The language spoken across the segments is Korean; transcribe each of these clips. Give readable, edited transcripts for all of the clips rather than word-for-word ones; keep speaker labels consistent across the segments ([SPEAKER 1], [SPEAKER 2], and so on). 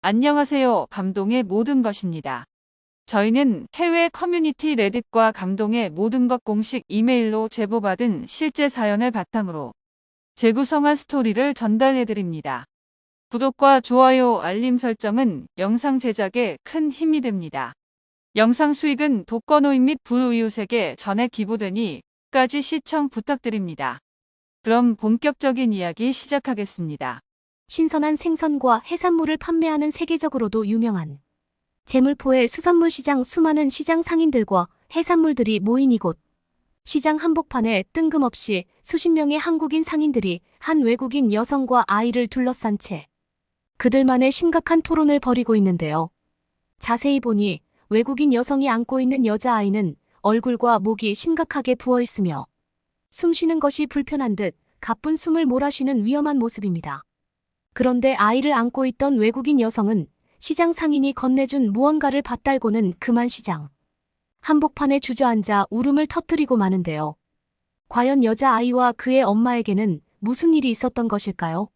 [SPEAKER 1] 안녕하세요. 감동의 모든 것입니다. 저희는 해외 커뮤니티 레딧과 감동의 모든 것 공식 이메일로 제보받은 실제 사연을 바탕으로 재구성한 스토리를 전달해드립니다. 구독과 좋아요, 알림 설정은 영상 제작에 큰 힘이 됩니다. 영상 수익은 독거노인 및 불우이웃에게 전액 기부되니 끝까지 시청 부탁드립니다. 그럼 본격적인 이야기 시작하겠습니다.
[SPEAKER 2] 신선한 생선과 해산물을 판매하는 세계적으로도 유명한 제물포의 수산물 시장. 수많은 시장 상인들과 해산물들이 모인 이곳. 시장 한복판에 뜬금없이 수십 명의 한국인 상인들이 한 외국인 여성과 아이를 둘러싼 채 그들만의 심각한 토론을 벌이고 있는데요. 자세히 보니 외국인 여성이 안고 있는 여자아이는 얼굴과 목이 심각하게 부어 있으며 숨쉬는 것이 불편한 듯 가쁜 숨을 몰아쉬는 위험한 모습입니다. 그런데 아이를 안고 있던 외국인 여성은 시장 상인이 건네준 무언가를 받달고는 그만 시장 한복판에 주저앉아 울음을 터뜨리고 마는데요. 과연 여자아이와 그의 엄마에게는 무슨 일이 있었던 것일까요?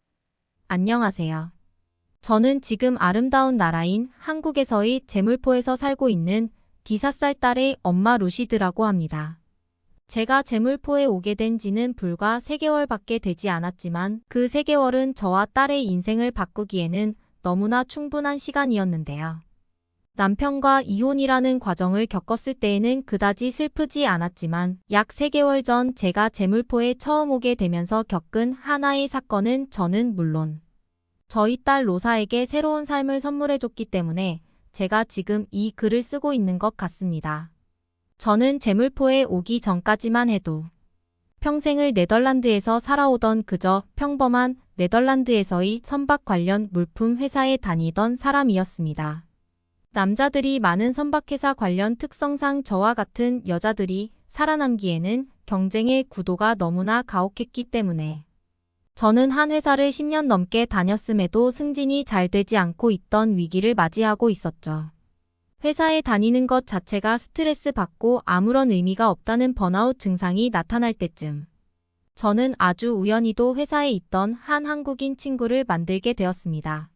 [SPEAKER 3] 안녕하세요. 저는 지금 아름다운 나라인 한국에서의 제물포에서 살고 있는 4살 딸의 엄마 루시드라고 합니다. 제가 제물포에 오게 된 지는 불과 3개월밖에 되지 않았지만 그 3개월은 저와 딸의 인생을 바꾸기에는 너무나 충분한 시간이었는데요. 남편과 이혼이라는 과정을 겪었을 때에는 그다지 슬프지 않았지만 약 3개월 전 제가 제물포에 처음 오게 되면서 겪은 하나의 사건은 저는 물론 저희 딸 로사에게 새로운 삶을 선물해줬기 때문에 제가 지금 이 글을 쓰고 있는 것 같습니다. 저는 제물포에 오기 전까지만 해도 평생을 네덜란드에서 살아오던 그저 평범한 네덜란드에서의 선박 관련 물품 회사에 다니던 사람이었습니다. 남자들이 많은 선박회사 관련 특성상 저와 같은 여자들이 살아남기에는 경쟁의 구도가 너무나 가혹했기 때문에 저는 한 회사를 10년 넘게 다녔음에도 승진이 잘 되지 않고 있던 위기를 맞이하고 있었죠. 회사에 다니는 것 자체가 스트레스 받고 아무런 의미가 없다는 번아웃 증상이 나타날 때쯤 저는 아주 우연히도 회사에 있던 한 한국인 친구를 만들게 되었습니다.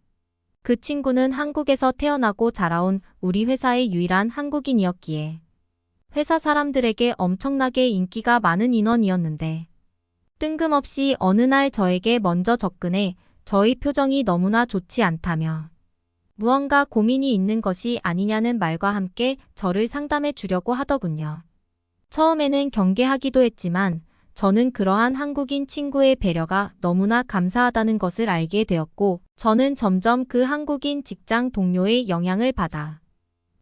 [SPEAKER 3] 그 친구는 한국에서 태어나고 자라온 우리 회사의 유일한 한국인이었기에 회사 사람들에게 엄청나게 인기가 많은 인원이었는데 뜬금없이 어느 날 저에게 먼저 접근해 저의 표정이 너무나 좋지 않다며 무언가 고민이 있는 것이 아니냐는 말과 함께 저를 상담해 주려고 하더군요. 처음에는 경계하기도 했지만 저는 그러한 한국인 친구의 배려가 너무나 감사하다는 것을 알게 되었고 저는 점점 그 한국인 직장 동료의 영향을 받아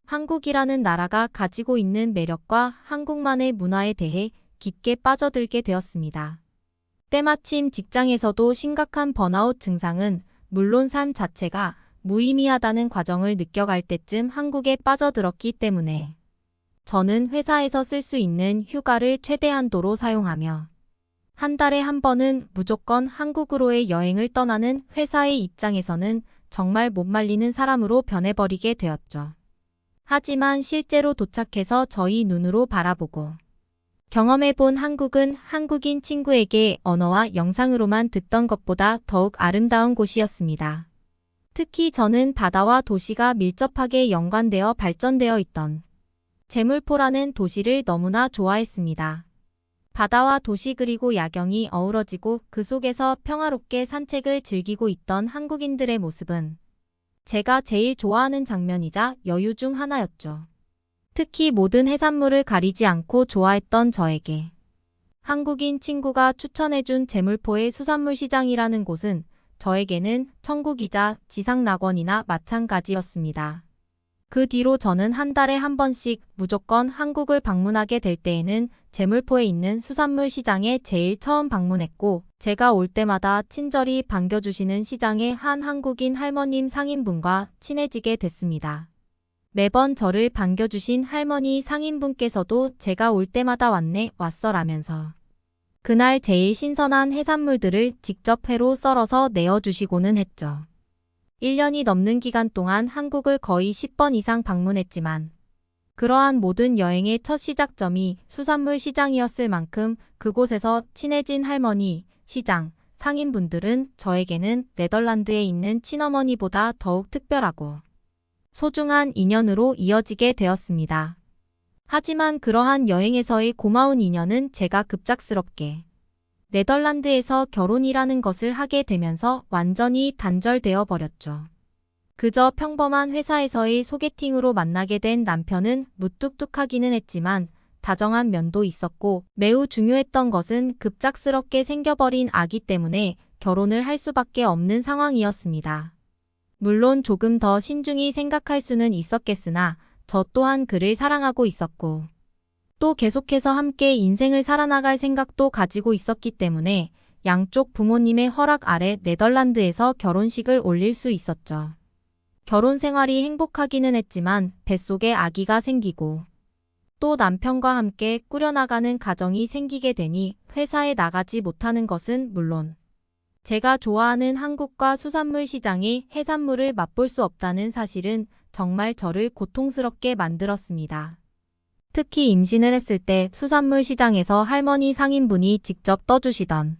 [SPEAKER 3] 한국이라는 나라가 가지고 있는 매력과 한국만의 문화에 대해 깊게 빠져들게 되었습니다. 때마침 직장에서도 심각한 번아웃 증상은 물론 삶 자체가 무의미하다는 과정을 느껴갈 때쯤 한국에 빠져들었기 때문에 저는 회사에서 쓸 수 있는 휴가를 최대한도로 사용하며 한 달에 한 번은 무조건 한국으로의 여행을 떠나는 회사의 입장에서는 정말 못 말리는 사람으로 변해버리게 되었죠. 하지만 실제로 도착해서 저희 눈으로 바라보고 경험해본 한국은 한국인 친구에게 언어와 영상으로만 듣던 것보다 더욱 아름다운 곳이었습니다. 특히 저는 바다와 도시가 밀접하게 연관되어 발전되어 있던 제물포라는 도시를 너무나 좋아했습니다. 바다와 도시 그리고 야경이 어우러지고 그 속에서 평화롭게 산책을 즐기고 있던 한국인들의 모습은 제가 제일 좋아하는 장면이자 여유 중 하나였죠. 특히 모든 해산물을 가리지 않고 좋아했던 저에게 한국인 친구가 추천해준 제물포의 수산물 시장이라는 곳은 저에게는 천국이자 지상낙원이나 마찬가지였습니다. 그 뒤로 저는 한 달에 한 번씩 무조건 한국을 방문하게 될 때에는 제물포에 있는 수산물 시장에 제일 처음 방문했고 제가 올 때마다 친절히 반겨주시는 시장의 한 한국인 할머님 상인분과 친해지게 됐습니다. 매번 저를 반겨주신 할머니 상인분께서도 제가 올 때마다 왔어 라면서 그날 제일 신선한 해산물들을 직접 회로 썰어서 내어주시고는 했죠. 1년이 넘는 기간 동안 한국을 거의 10번 이상 방문했지만 그러한 모든 여행의 첫 시작점이 수산물 시장이었을 만큼 그곳에서 친해진 할머니, 시장, 상인분들은 저에게는 네덜란드에 있는 친어머니보다 더욱 특별하고 소중한 인연으로 이어지게 되었습니다. 하지만 그러한 여행에서의 고마운 인연은 제가 급작스럽게 네덜란드에서 결혼이라는 것을 하게 되면서 완전히 단절되어 버렸죠. 그저 평범한 회사에서의 소개팅으로 만나게 된 남편은 무뚝뚝하기는 했지만 다정한 면도 있었고 매우 중요했던 것은 급작스럽게 생겨버린 아기 때문에 결혼을 할 수밖에 없는 상황이었습니다. 물론 조금 더 신중히 생각할 수는 있었겠으나 저 또한 그를 사랑하고 있었고 또 계속해서 함께 인생을 살아나갈 생각도 가지고 있었기 때문에 양쪽 부모님의 허락 아래 네덜란드에서 결혼식을 올릴 수 있었죠. 결혼 생활이 행복하기는 했지만 뱃속에 아기가 생기고 또 남편과 함께 꾸려나가는 가정이 생기게 되니 회사에 나가지 못하는 것은 물론 제가 좋아하는 한국과 수산물 시장의 해산물을 맛볼 수 없다는 사실은 정말 저를 고통스럽게 만들었습니다. 특히 임신을 했을 때 수산물 시장에서 할머니 상인분이 직접 떠주시던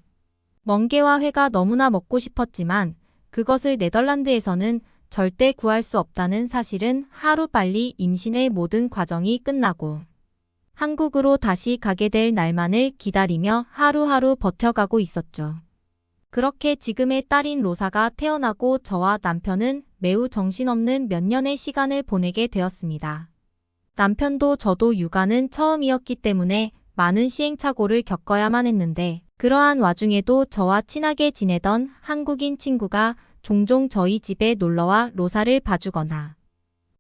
[SPEAKER 3] 멍게와 회가 너무나 먹고 싶었지만 그것을 네덜란드에서는 절대 구할 수 없다는 사실은 하루빨리 임신의 모든 과정이 끝나고 한국으로 다시 가게 될 날만을 기다리며 하루하루 버텨가고 있었죠. 그렇게 지금의 딸인 로사가 태어나고 저와 남편은 매우 정신없는 몇 년의 시간을 보내게 되었습니다. 남편도 저도 육아는 처음이었기 때문에 많은 시행착오를 겪어야만 했는데 그러한 와중에도 저와 친하게 지내던 한국인 친구가 종종 저희 집에 놀러와 로사를 봐주거나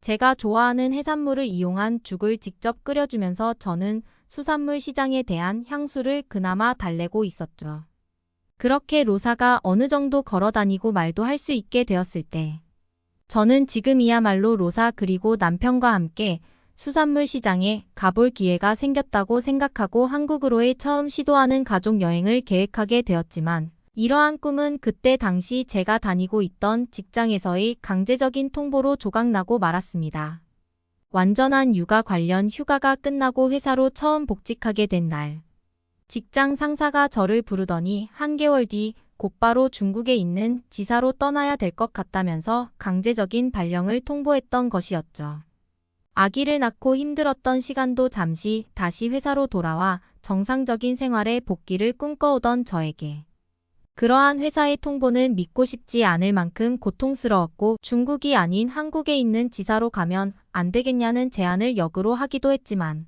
[SPEAKER 3] 제가 좋아하는 해산물을 이용한 죽을 직접 끓여주면서 저는 수산물 시장에 대한 향수를 그나마 달래고 있었죠. 그렇게 로사가 어느 정도 걸어다니고 말도 할 수 있게 되었을 때 저는 지금이야말로 로사 그리고 남편과 함께 수산물 시장에 가볼 기회가 생겼다고 생각하고 한국으로의 처음 시도하는 가족 여행을 계획하게 되었지만 이러한 꿈은 그때 당시 제가 다니고 있던 직장에서의 강제적인 통보로 조각나고 말았습니다. 완전한 육아 관련 휴가가 끝나고 회사로 처음 복직하게 된 날, 직장 상사가 저를 부르더니 한 개월 뒤 곧바로 중국에 있는 지사로 떠나야 될 것 같다면서 강제적인 발령을 통보했던 것이었죠. 아기를 낳고 힘들었던 시간도 잠시 다시 회사로 돌아와 정상적인 생활에 복귀를 꿈꿔오던 저에게 그러한 회사의 통보는 믿고 싶지 않을 만큼 고통스러웠고 중국이 아닌 한국에 있는 지사로 가면 안 되겠냐는 제안을 역으로 하기도 했지만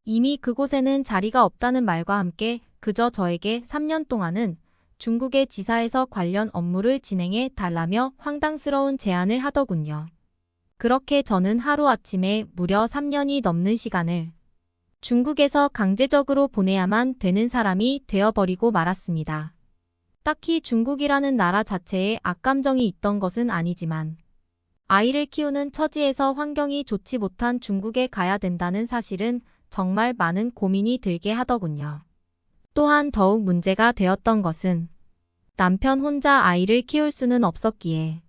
[SPEAKER 3] 이미 그곳에는 자리가 없다는 말과 함께 그저 저에게 3년 동안은 중국의 지사에서 관련 업무를 진행해 달라며 황당스러운 제안을 하더군요. 그렇게 저는 하루아침에 무려 3년이 넘는 시간을 중국에서 강제적으로 보내야만 되는 사람이 되어버리고 말았습니다. 딱히 중국이라는 나라 자체에 악감정이 있던 것은 아니지만 아이를 키우는 처지에서 환경이 좋지 못한 중국에 가야 된다는 사실은 정말 많은 고민이 들게 하더군요. 또한 더욱 문제가 되었던 것은 남편 혼자 아이를 키울 수는 없었기에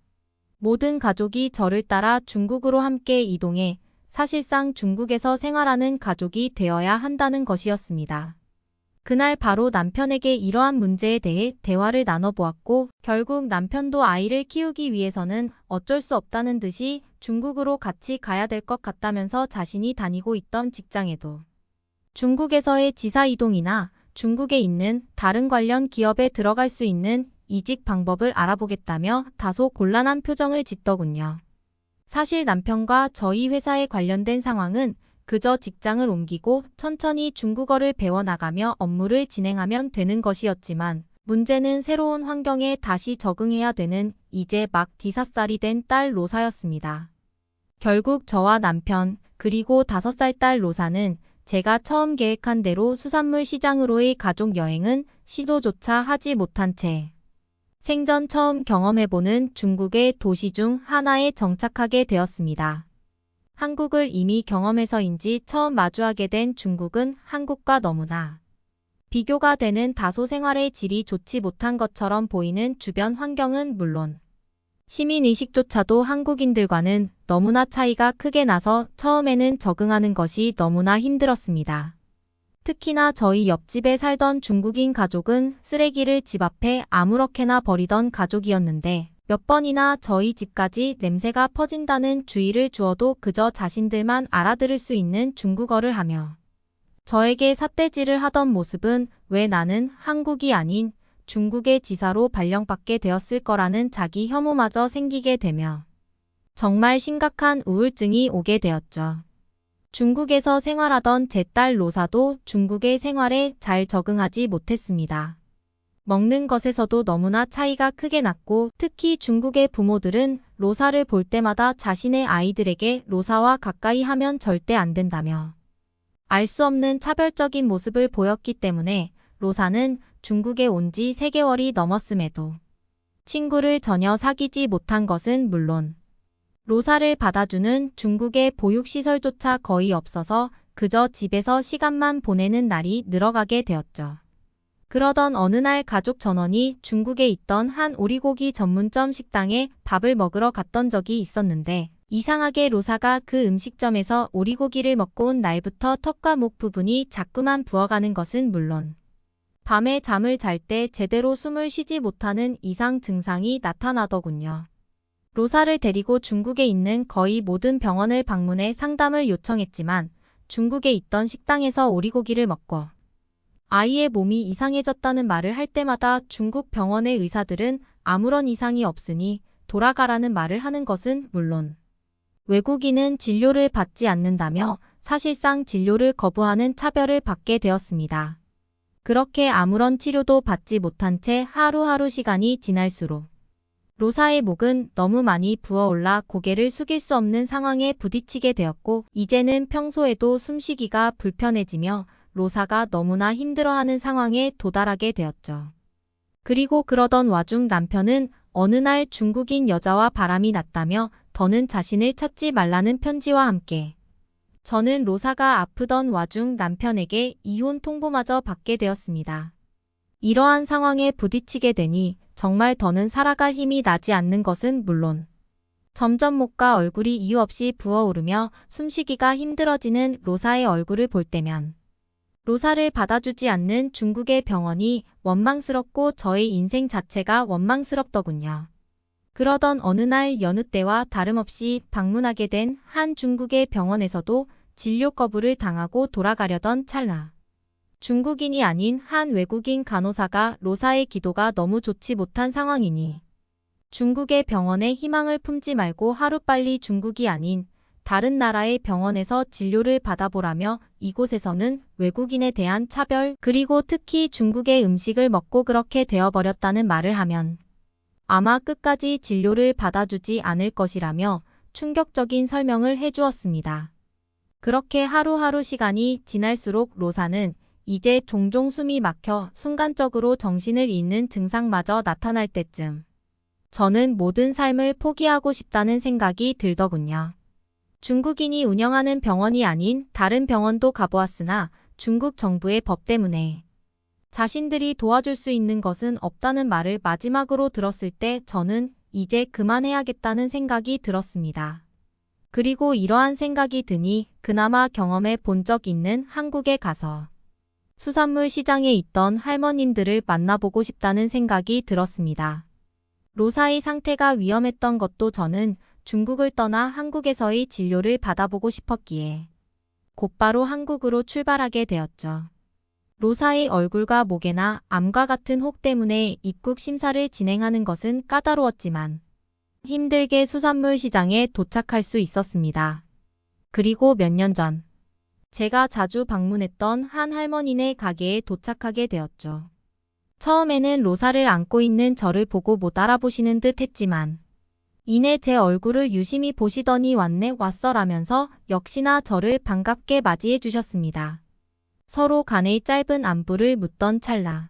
[SPEAKER 3] 모든 가족이 저를 따라 중국으로 함께 이동해 사실상 중국에서 생활하는 가족이 되어야 한다는 것이었습니다. 그날 바로 남편에게 이러한 문제에 대해 대화를 나눠보았고 결국 남편도 아이를 키우기 위해서는 어쩔 수 없다는 듯이 중국으로 같이 가야 될 것 같다면서 자신이 다니고 있던 직장에도 중국에서의 지사 이동이나 중국에 있는 다른 관련 기업에 들어갈 수 있는 이직 방법을 알아보겠다며 다소 곤란한 표정을 짓더군요. 사실 남편과 저희 회사에 관련된 상황은 그저 직장을 옮기고 천천히 중국어를 배워나가며 업무를 진행하면 되는 것이었지만 문제는 새로운 환경에 다시 적응해야 되는 이제 막 D4살이 된 딸 로사였습니다. 결국 저와 남편 그리고 5살 딸 로사는 제가 처음 계획한 대로 수산물 시장으로의 가족 여행은 시도조차 하지 못한 채 생전 처음 경험해보는 중국의 도시 중 하나에 정착하게 되었습니다. 한국을 이미 경험해서인지 처음 마주하게 된 중국은 한국과 너무나 비교가 되는 다소 생활의 질이 좋지 못한 것처럼 보이는 주변 환경은 물론 시민의식조차도 한국인들과는 너무나 차이가 크게 나서 처음에는 적응하는 것이 너무나 힘들었습니다. 특히나 저희 옆집에 살던 중국인 가족은 쓰레기를 집 앞에 아무렇게나 버리던 가족이었는데 몇 번이나 저희 집까지 냄새가 퍼진다는 주의를 주어도 그저 자신들만 알아들을 수 있는 중국어를 하며 저에게 삿대질을 하던 모습은 왜 나는 한국이 아닌 중국의 지사로 발령받게 되었을 거라는 자기 혐오마저 생기게 되며 정말 심각한 우울증이 오게 되었죠. 중국에서 생활하던 제 딸 로사도 중국의 생활에 잘 적응하지 못했습니다. 먹는 것에서도 너무나 차이가 크게 났고 특히 중국의 부모들은 로사를 볼 때마다 자신의 아이들에게 로사와 가까이 하면 절대 안 된다며 알 수 없는 차별적인 모습을 보였기 때문에 로사는 중국에 온 지 3개월이 넘었음에도 친구를 전혀 사귀지 못한 것은 물론 로사를 받아주는 중국의 보육시설조차 거의 없어서 그저 집에서 시간만 보내는 날이 늘어가게 되었죠. 그러던 어느 날 가족 전원이 중국에 있던 한 오리고기 전문점 식당에 밥을 먹으러 갔던 적이 있었는데 이상하게 로사가 그 음식점에서 오리고기를 먹고 온 날부터 턱과 목 부분이 자꾸만 부어가는 것은 물론 밤에 잠을 잘 때 제대로 숨을 쉬지 못하는 이상 증상이 나타나더군요. 로사를 데리고 중국에 있는 거의 모든 병원을 방문해 상담을 요청했지만 중국에 있던 식당에서 오리고기를 먹고 아이의 몸이 이상해졌다는 말을 할 때마다 중국 병원의 의사들은 아무런 이상이 없으니 돌아가라는 말을 하는 것은 물론 외국인은 진료를 받지 않는다며 사실상 진료를 거부하는 차별을 받게 되었습니다. 그렇게 아무런 치료도 받지 못한 채 하루하루 시간이 지날수록 로사의 목은 너무 많이 부어올라 고개를 숙일 수 없는 상황에 부딪히게 되었고 이제는 평소에도 숨쉬기가 불편해지며 로사가 너무나 힘들어하는 상황에 도달하게 되었죠. 그리고 그러던 와중 남편은 어느 날 중국인 여자와 바람이 났다며 더는 자신을 찾지 말라는 편지와 함께 저는 로사가 아프던 와중 남편에게 이혼 통보마저 받게 되었습니다. 이러한 상황에 부딪히게 되니 정말 더는 살아갈 힘이 나지 않는 것은 물론 점점 목과 얼굴이 이유 없이 부어오르며 숨쉬기가 힘들어지는 로사의 얼굴을 볼 때면 로사를 받아주지 않는 중국의 병원이 원망스럽고 저의 인생 자체가 원망스럽더군요. 그러던 어느 날 여느 때와 다름없이 방문하게 된 한 중국의 병원에서도 진료 거부를 당하고 돌아가려던 찰나 중국인이 아닌 한 외국인 간호사가 로사의 기도가 너무 좋지 못한 상황이니 중국의 병원에 희망을 품지 말고 하루빨리 중국이 아닌 다른 나라의 병원에서 진료를 받아보라며 이곳에서는 외국인에 대한 차별 그리고 특히 중국의 음식을 먹고 그렇게 되어버렸다는 말을 하면 아마 끝까지 진료를 받아주지 않을 것이라며 충격적인 설명을 해주었습니다. 그렇게 하루하루 시간이 지날수록 로사는 이제 종종 숨이 막혀 순간적으로 정신을 잃는 증상마저 나타날 때쯤 저는 모든 삶을 포기하고 싶다는 생각이 들더군요. 중국인이 운영하는 병원이 아닌 다른 병원도 가보았으나 중국 정부의 법 때문에 자신들이 도와줄 수 있는 것은 없다는 말을 마지막으로 들었을 때 저는 이제 그만해야겠다는 생각이 들었습니다. 그리고 이러한 생각이 드니 그나마 경험해 본 적 있는 한국에 가서 수산물 시장에 있던 할머님들을 만나보고 싶다는 생각이 들었습니다. 로사의 상태가 위험했던 것도 저는 중국을 떠나 한국에서의 진료를 받아보고 싶었기에 곧바로 한국으로 출발하게 되었죠. 로사의 얼굴과 목에나 암과 같은 혹 때문에 입국 심사를 진행하는 것은 까다로웠지만 힘들게 수산물 시장에 도착할 수 있었습니다. 그리고 몇 년 전 제가 자주 방문했던 한 할머니네 가게에 도착하게 되었죠. 처음에는 로사를 안고 있는 저를 보고 못 알아보시는 듯 했지만 이내 제 얼굴을 유심히 보시더니 왔네 왔어라면서 역시나 저를 반갑게 맞이해 주셨습니다. 서로 간의 짧은 안부를 묻던 찰나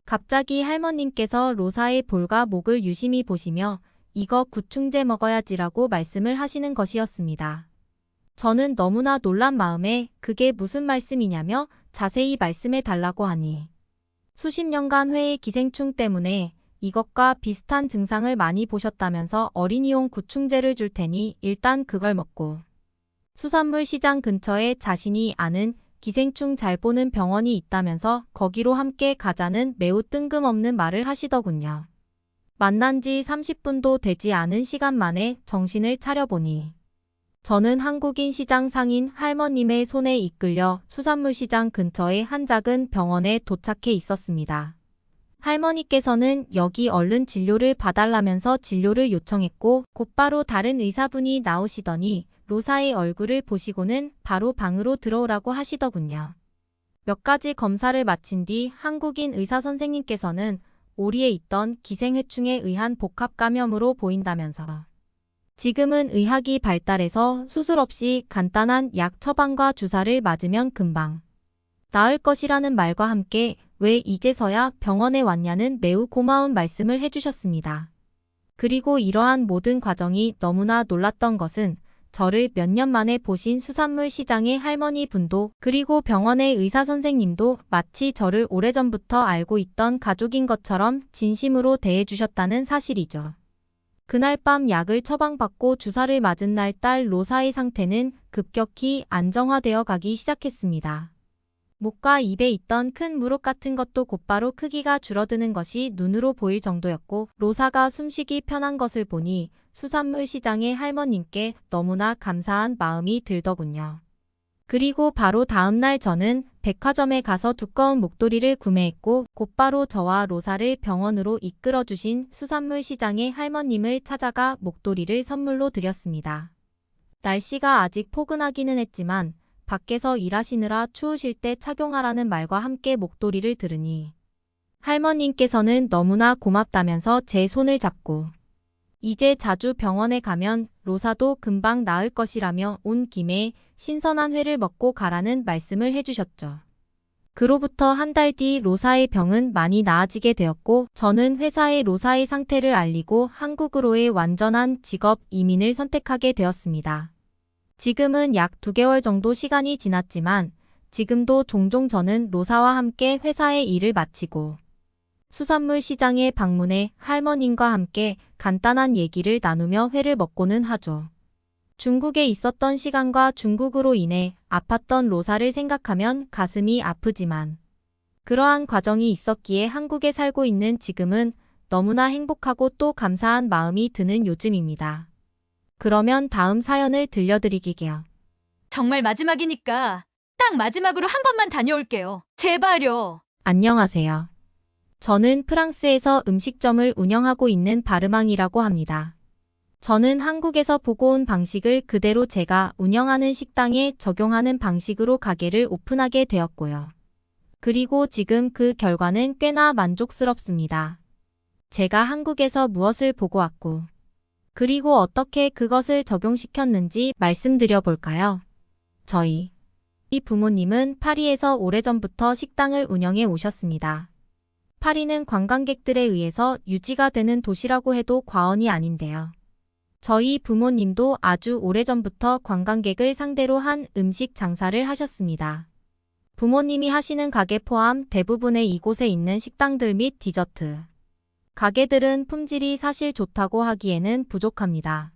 [SPEAKER 3] 갑자기 할머님께서 로사의 볼과 목을 유심히 보시며 이거 구충제 먹어야지라고 말씀을 하시는 것이었습니다. 저는 너무나 놀란 마음에 그게 무슨 말씀이냐며 자세히 말씀해 달라고 하니 수십 년간 회의 기생충 때문에 이것과 비슷한 증상을 많이 보셨다면서 어린이용 구충제를 줄 테니 일단 그걸 먹고 수산물 시장 근처에 자신이 아는 기생충 잘 보는 병원이 있다면서 거기로 함께 가자는 매우 뜬금없는 말을 하시더군요. 만난 지 30분도 되지 않은 시간 만에 정신을 차려보니 저는 한국인 시장 상인 할머님의 손에 이끌려 수산물 시장 근처의 한 작은 병원에 도착해 있었습니다. 할머니께서는 여기 얼른 진료를 봐달라면서 진료를 요청했고 곧바로 다른 의사분이 나오시더니 로사의 얼굴을 보시고는 바로 방으로 들어오라고 하시더군요. 몇 가지 검사를 마친 뒤 한국인 의사 선생님께서는 오리에 있던 기생해충에 의한 복합 감염으로 보인다면서 지금은 의학이 발달해서 수술 없이 간단한 약 처방과 주사를 맞으면 금방 나을 것이라는 말과 함께 왜 이제서야 병원에 왔냐는 매우 고마운 말씀을 해주셨습니다. 그리고 이러한 모든 과정이 너무나 놀랐던 것은 저를 몇 년 만에 보신 수산물 시장의 할머니 분도 그리고 병원의 의사 선생님도 마치 저를 오래전부터 알고 있던 가족인 것처럼 진심으로 대해주셨다는 사실이죠. 그날 밤 약을 처방받고 주사를 맞은 날 딸 로사의 상태는 급격히 안정화되어 가기 시작했습니다. 목과 입에 있던 큰 물혹 같은 것도 곧바로 크기가 줄어드는 것이 눈으로 보일 정도였고 로사가 숨쉬기 편한 것을 보니 수산물 시장의 할머님께 너무나 감사한 마음이 들더군요. 그리고 바로 다음 날 저는 백화점에 가서 두꺼운 목도리를 구매했고 곧바로 저와 로사를 병원으로 이끌어 주신 수산물 시장의 할머님을 찾아가 목도리를 선물로 드렸습니다. 날씨가 아직 포근하기는 했지만 밖에서 일하시느라 추우실 때 착용하라는 말과 함께 목도리를 들으니 할머님께서는 너무나 고맙다면서 제 손을 잡고 이제 자주 병원에 가면 로사도 금방 나을 것이라며 온 김에 신선한 회를 먹고 가라는 말씀을 해주셨죠. 그로부터 한 달 뒤 로사의 병은 많이 나아지게 되었고 저는 회사에 로사의 상태를 알리고 한국으로의 완전한 직업 이민을 선택하게 되었습니다. 지금은 약 2개월 정도 시간이 지났지만 지금도 종종 저는 로사와 함께 회사의 일을 마치고 수산물 시장에 방문해 할머님과 함께 간단한 얘기를 나누며 회를 먹고는 하죠. 중국에 있었던 시간과 중국으로 인해 아팠던 로사를 생각하면 가슴이 아프지만 그러한 과정이 있었기에 한국에 살고 있는 지금은 너무나 행복하고 또 감사한 마음이 드는 요즘입니다. 그러면 다음 사연을 들려드리게요.
[SPEAKER 4] 정말 마지막이니까 딱 마지막으로 한 번만 다녀올게요. 제발요.
[SPEAKER 3] 안녕하세요. 저는 프랑스에서 음식점을 운영하고 있는 바르망이라고 합니다. 저는 한국에서 보고 온 방식을 그대로 제가 운영하는 식당에 적용하는 방식으로 가게를 오픈하게 되었고요. 그리고 지금 그 결과는 꽤나 만족스럽습니다. 제가 한국에서 무엇을 보고 왔고 그리고 어떻게 그것을 적용시켰는지 말씀드려 볼까요? 저희 부모님은 파리에서 오래전부터 식당을 운영해 오셨습니다. 파리는 관광객들에 의해서 유지가 되는 도시라고 해도 과언이 아닌데요. 저희 부모님도 아주 오래전부터 관광객을 상대로 한 음식 장사를 하셨습니다. 부모님이 하시는 가게 포함 대부분의 이곳에 있는 식당들 및 디저트 가게들은 품질이 사실 좋다고 하기에는 부족합니다.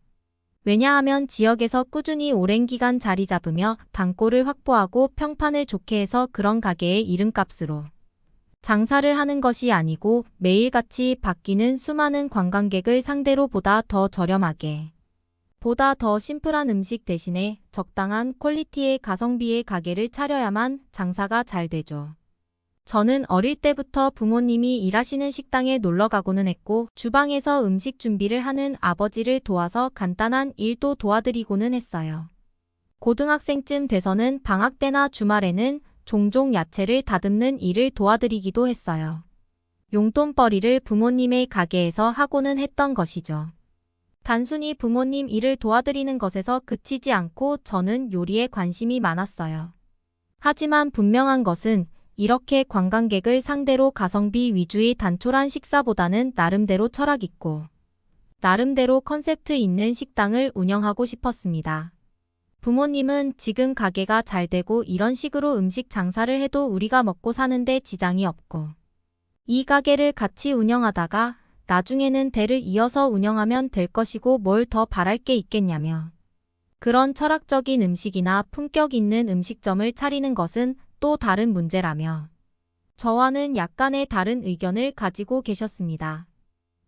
[SPEAKER 3] 왜냐하면 지역에서 꾸준히 오랜 기간 자리 잡으며 단골을 확보하고 평판을 좋게 해서 그런 가게의 이름값으로 장사를 하는 것이 아니고 매일같이 바뀌는 수많은 관광객을 상대로 보다 더 저렴하게, 보다 더 심플한 음식 대신에 적당한 퀄리티의 가성비의 가게를 차려야만 장사가 잘 되죠. 저는 어릴 때부터 부모님이 일하시는 식당에 놀러 가고는 했고 주방에서 음식 준비를 하는 아버지를 도와서 간단한 일도 도와드리고는 했어요. 고등학생쯤 돼서는 방학 때나 주말에는 종종 야채를 다듬는 일을 도와드리기도 했어요. 용돈벌이를 부모님의 가게에서 하고는 했던 것이죠. 단순히 부모님 일을 도와드리는 것에서 그치지 않고 저는 요리에 관심이 많았어요. 하지만 분명한 것은 이렇게 관광객을 상대로 가성비 위주의 단촐한 식사보다는 나름대로 철학 있고 나름대로 컨셉트 있는 식당을 운영하고 싶었습니다. 부모님은 지금 가게가 잘 되고 이런 식으로 음식 장사를 해도 우리가 먹고 사는데 지장이 없고 이 가게를 같이 운영하다가 나중에는 대를 이어서 운영하면 될 것이고 뭘 더 바랄 게 있겠냐며 그런 철학적인 음식이나 품격 있는 음식점을 차리는 것은 또 다른 문제라며 저와는 약간의 다른 의견을 가지고 계셨습니다.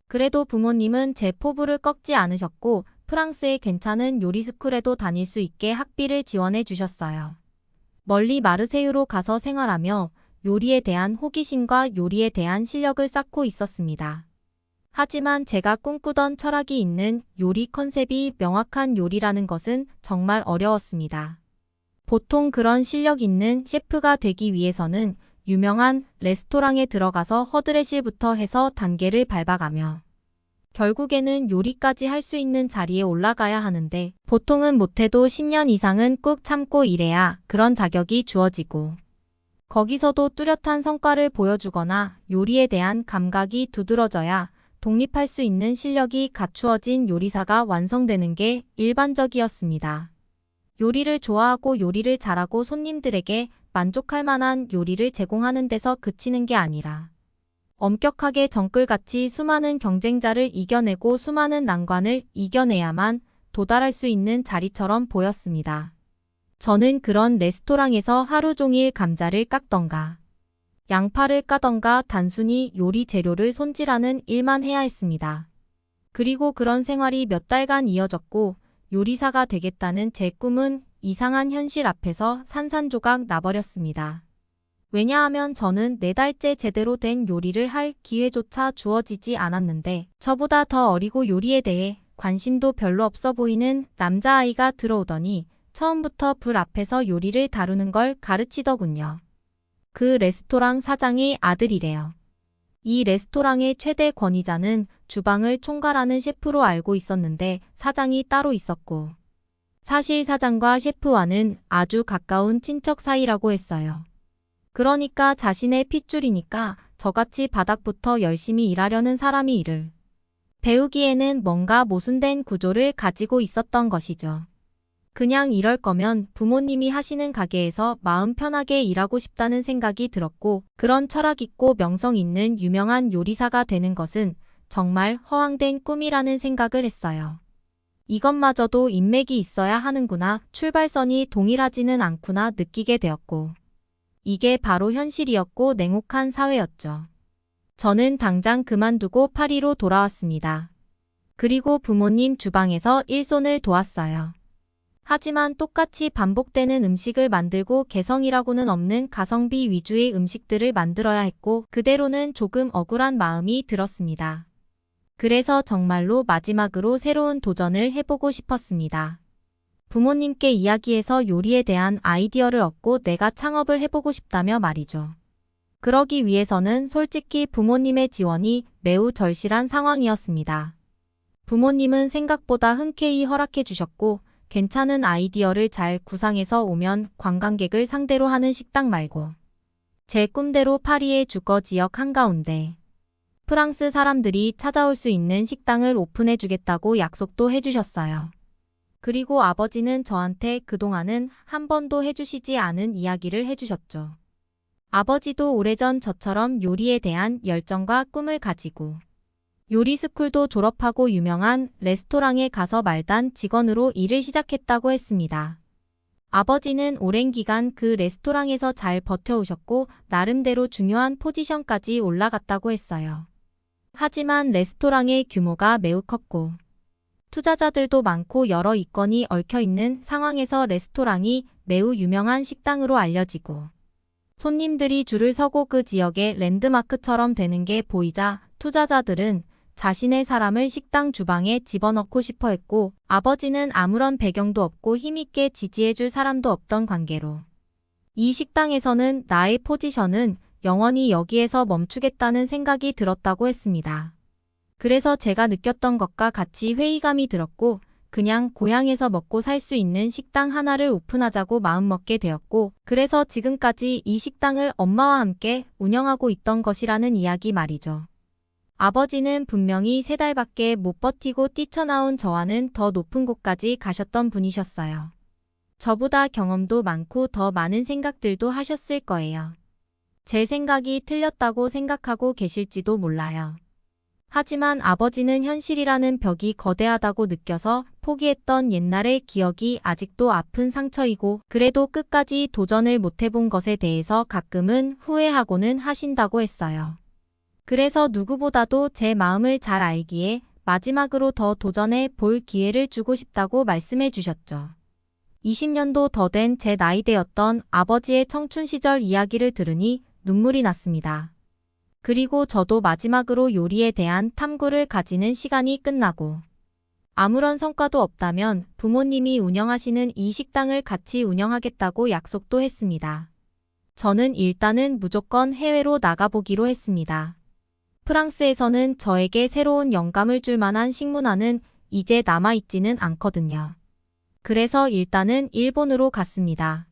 [SPEAKER 3] 그래도 부모님은 제 포부를 꺾지 않으셨고 프랑스의 괜찮은 요리 스쿨에도 다닐 수 있게 학비를 지원해 주셨어요. 멀리 마르세유로 가서 생활하며 요리에 대한 호기심과 요리에 대한 실력을 쌓고 있었습니다. 하지만 제가 꿈꾸던 철학이 있는 요리 컨셉이 명확한 요리라는 것은 정말 어려웠습니다. 보통 그런 실력 있는 셰프가 되기 위해서는 유명한 레스토랑에 들어가서 허드렛일부터 해서 단계를 밟아가며 결국에는 요리까지 할 수 있는 자리에 올라가야 하는데 보통은 못해도 10년 이상은 꾹 참고 일해야 그런 자격이 주어지고 거기서도 뚜렷한 성과를 보여주거나 요리에 대한 감각이 두드러져야 독립할 수 있는 실력이 갖추어진 요리사가 완성되는 게 일반적이었습니다. 요리를 좋아하고 요리를 잘하고 손님들에게 만족할 만한 요리를 제공하는 데서 그치는 게 아니라 엄격하게 정글같이 수많은 경쟁자를 이겨내고 수많은 난관을 이겨내야만 도달할 수 있는 자리처럼 보였습니다. 저는 그런 레스토랑에서 하루 종일 감자를 깎던가 양파를 까던가 단순히 요리 재료를 손질하는 일만 해야 했습니다. 그리고 그런 생활이 몇 달간 이어졌고 요리사가 되겠다는 제 꿈은 이상한 현실 앞에서 산산조각 나버렸습니다. 왜냐하면 저는 4달째 제대로 된 요리를 할 기회조차 주어지지 않았는데 저보다 더 어리고 요리에 대해 관심도 별로 없어 보이는 남자아이가 들어오더니 처음부터 불 앞에서 요리를 다루는 걸 가르치더군요. 그 레스토랑 사장의 아들이래요. 이 레스토랑의 최대 권위자는 주방을 총괄하는 셰프로 알고 있었는데 사장이 따로 있었고 사실 사장과 셰프와는 아주 가까운 친척 사이라고 했어요. 그러니까 자신의 핏줄이니까 저같이 바닥부터 열심히 일하려는 사람이 일을 배우기에는 뭔가 모순된 구조를 가지고 있었던 것이죠. 그냥 이럴 거면 부모님이 하시는 가게에서 마음 편하게 일하고 싶다는 생각이 들었고 그런 철학 있고 명성 있는 유명한 요리사가 되는 것은 정말 허황된 꿈이라는 생각을 했어요. 이것마저도 인맥이 있어야 하는구나, 출발선이 동일하지는 않구나 느끼게 되었고 이게 바로 현실이었고 냉혹한 사회였죠. 저는 당장 그만두고 파리로 돌아왔습니다. 그리고 부모님 주방에서 일손을 도왔어요. 하지만 똑같이 반복되는 음식을 만들고 개성이라고는 없는 가성비 위주의 음식들을 만들어야 했고 그대로는 조금 억울한 마음이 들었습니다. 그래서 정말로 마지막으로 새로운 도전을 해보고 싶었습니다. 부모님께 이야기해서 요리에 대한 아이디어를 얻고 내가 창업을 해보고 싶다며 말이죠. 그러기 위해서는 솔직히 부모님의 지원이 매우 절실한 상황이었습니다. 부모님은 생각보다 흔쾌히 허락해 주셨고 괜찮은 아이디어를 잘 구상해서 오면 관광객을 상대로 하는 식당 말고 제 꿈대로 파리의 주거 지역 한가운데 프랑스 사람들이 찾아올 수 있는 식당을 오픈해 주겠다고 약속도 해주셨어요. 그리고 아버지는 저한테 그동안은 한 번도 해주시지 않은 이야기를 해주셨죠. 아버지도 오래전 저처럼 요리에 대한 열정과 꿈을 가지고 요리 스쿨도 졸업하고 유명한 레스토랑에 가서 말단 직원으로 일을 시작했다고 했습니다. 아버지는 오랜 기간 그 레스토랑에서 잘 버텨오셨고 나름대로 중요한 포지션까지 올라갔다고 했어요. 하지만 레스토랑의 규모가 매우 컸고 투자자들도 많고 여러 이권이 얽혀있는 상황에서 레스토랑이 매우 유명한 식당으로 알려지고 손님들이 줄을 서고 그 지역의 랜드마크처럼 되는 게 보이자 투자자들은 자신의 사람을 식당 주방에 집어넣고 싶어 했고 아버지는 아무런 배경도 없고 힘있게 지지해줄 사람도 없던 관계로 이 식당에서는 나의 포지션은 영원히 여기에서 멈추겠다는 생각이 들었다고 했습니다. 그래서 제가 느꼈던 것과 같이 회의감이 들었고 그냥 고향에서 먹고 살 수 있는 식당 하나를 오픈하자고 마음먹게 되었고 그래서 지금까지 이 식당을 엄마와 함께 운영하고 있던 것이라는 이야기 말이죠. 아버지는 분명히 3달밖에 못 버티고 뛰쳐나온 저와는 더 높은 곳까지 가셨던 분이셨어요. 저보다 경험도 많고 더 많은 생각들도 하셨을 거예요. 제 생각이 틀렸다고 생각하고 계실지도 몰라요. 하지만 아버지는 현실이라는 벽이 거대하다고 느껴서 포기했던 옛날의 기억이 아직도 아픈 상처이고 그래도 끝까지 도전을 못해본 것에 대해서 가끔은 후회하고는 하신다고 했어요. 그래서 누구보다도 제 마음을 잘 알기에 마지막으로 더 도전해 볼 기회를 주고 싶다고 말씀해 주셨죠. 20년도 더 된 제 나이대였던 아버지의 청춘 시절 이야기를 들으니 눈물이 났습니다. 그리고 저도 마지막으로 요리에 대한 탐구를 가지는 시간이 끝나고 아무런 성과도 없다면 부모님이 운영하시는 이 식당을 같이 운영하겠다고 약속도 했습니다. 저는 일단은 무조건 해외로 나가보기로 했습니다. 프랑스에서는 저에게 새로운 영감을 줄 만한 식문화는 이제 남아있지는 않거든요. 그래서 일단은 일본으로 갔습니다.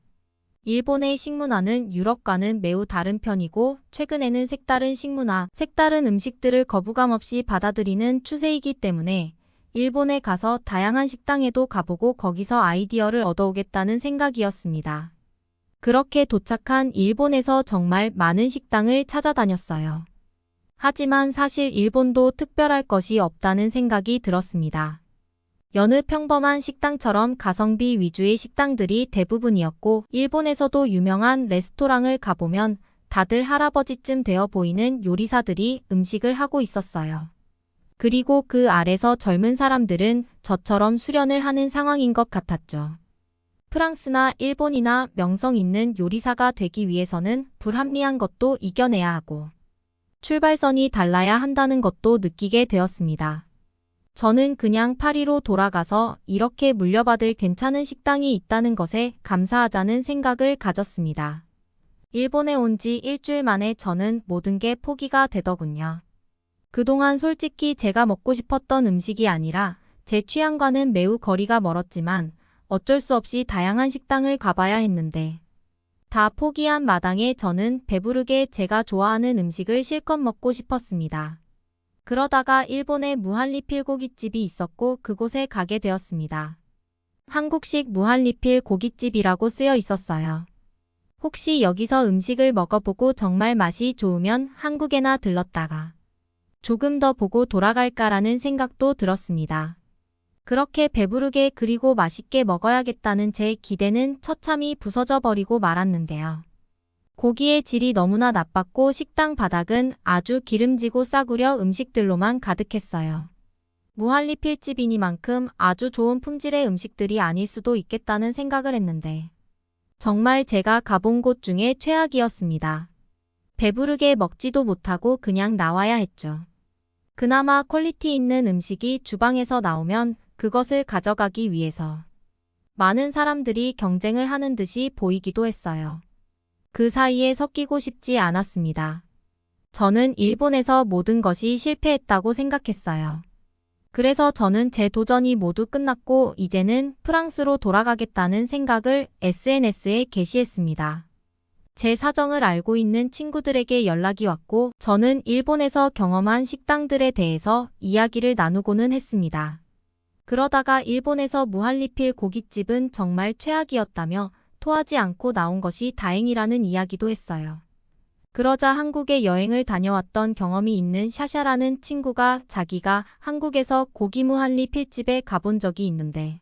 [SPEAKER 3] 일본의 식문화는 유럽과는 매우 다른 편이고 최근에는 색다른 음식들을 거부감 없이 받아들이는 추세이기 때문에 일본에 가서 다양한 식당에도 가보고 거기서 아이디어를 얻어오겠다는 생각이었습니다. 그렇게 도착한 일본에서 정말 많은 식당을 찾아다녔어요. 하지만 사실 일본도 특별할 것이 없다는 생각이 들었습니다. 여느 평범한 식당처럼 가성비 위주의 식당들이 대부분이었고 일본에서도 유명한 레스토랑을 가보면 다들 할아버지쯤 되어 보이는 요리사들이 음식을 하고 있었어요. 그리고 그 아래서 젊은 사람들은 저처럼 수련을 하는 상황인 것 같았죠. 프랑스나 일본이나 명성 있는 요리사가 되기 위해서는 불합리한 것도 이겨내야 하고 출발선이 달라야 한다는 것도 느끼게 되었습니다. 저는 그냥 파리로 돌아가서 이렇게 물려받을 괜찮은 식당이 있다는 것에 감사하자는 생각을 가졌습니다. 일본에 온 지 일주일 만에 저는 모든 게 포기가 되더군요. 그동안 솔직히 제가 먹고 싶었던 음식이 아니라 제 취향과는 매우 거리가 멀었지만 어쩔 수 없이 다양한 식당을 가봐야 했는데 다 포기한 마당에 저는 배부르게 제가 좋아하는 음식을 실컷 먹고 싶었습니다. 그러다가 일본에 무한리필 고깃집이 있었고 그곳에 가게 되었습니다. 한국식 무한리필 고깃집이라고 쓰여 있었어요. 혹시 여기서 음식을 먹어보고 정말 맛이 좋으면 한국에나 들렀다가 조금 더 보고 돌아갈까라는 생각도 들었습니다. 그렇게 배부르게 그리고 맛있게 먹어야겠다는 제 기대는 처참히 부서져 버리고 말았는데요. 고기의 질이 너무나 나빴고 식당 바닥은 아주 기름지고 싸구려 음식들로만 가득했어요. 무한리필집이니만큼 아주 좋은 품질의 음식들이 아닐 수도 있겠다는 생각을 했는데 정말 제가 가본 곳 중에 최악이었습니다. 배부르게 먹지도 못하고 그냥 나와야 했죠. 그나마 퀄리티 있는 음식이 주방에서 나오면 그것을 가져가기 위해서 많은 사람들이 경쟁을 하는 듯이 보이기도 했어요. 그 사이에 섞이고 싶지 않았습니다. 저는 일본에서 모든 것이 실패했다고 생각했어요. 그래서 저는 제 도전이 모두 끝났고 이제는 프랑스로 돌아가겠다는 생각을 SNS에 게시했습니다. 제 사정을 알고 있는 친구들에게 연락이 왔고 저는 일본에서 경험한 식당들에 대해서 이야기를 나누고는 했습니다. 그러다가 일본에서 무한리필 고깃집은 정말 최악이었다며 토하지 않고 나온 것이 다행이라는 이야기도 했어요. 그러자 한국에 여행을 다녀왔던 경험이 있는 샤샤라는 친구가 자기가 한국에서 고기 무한리필집에 가본 적이 있는데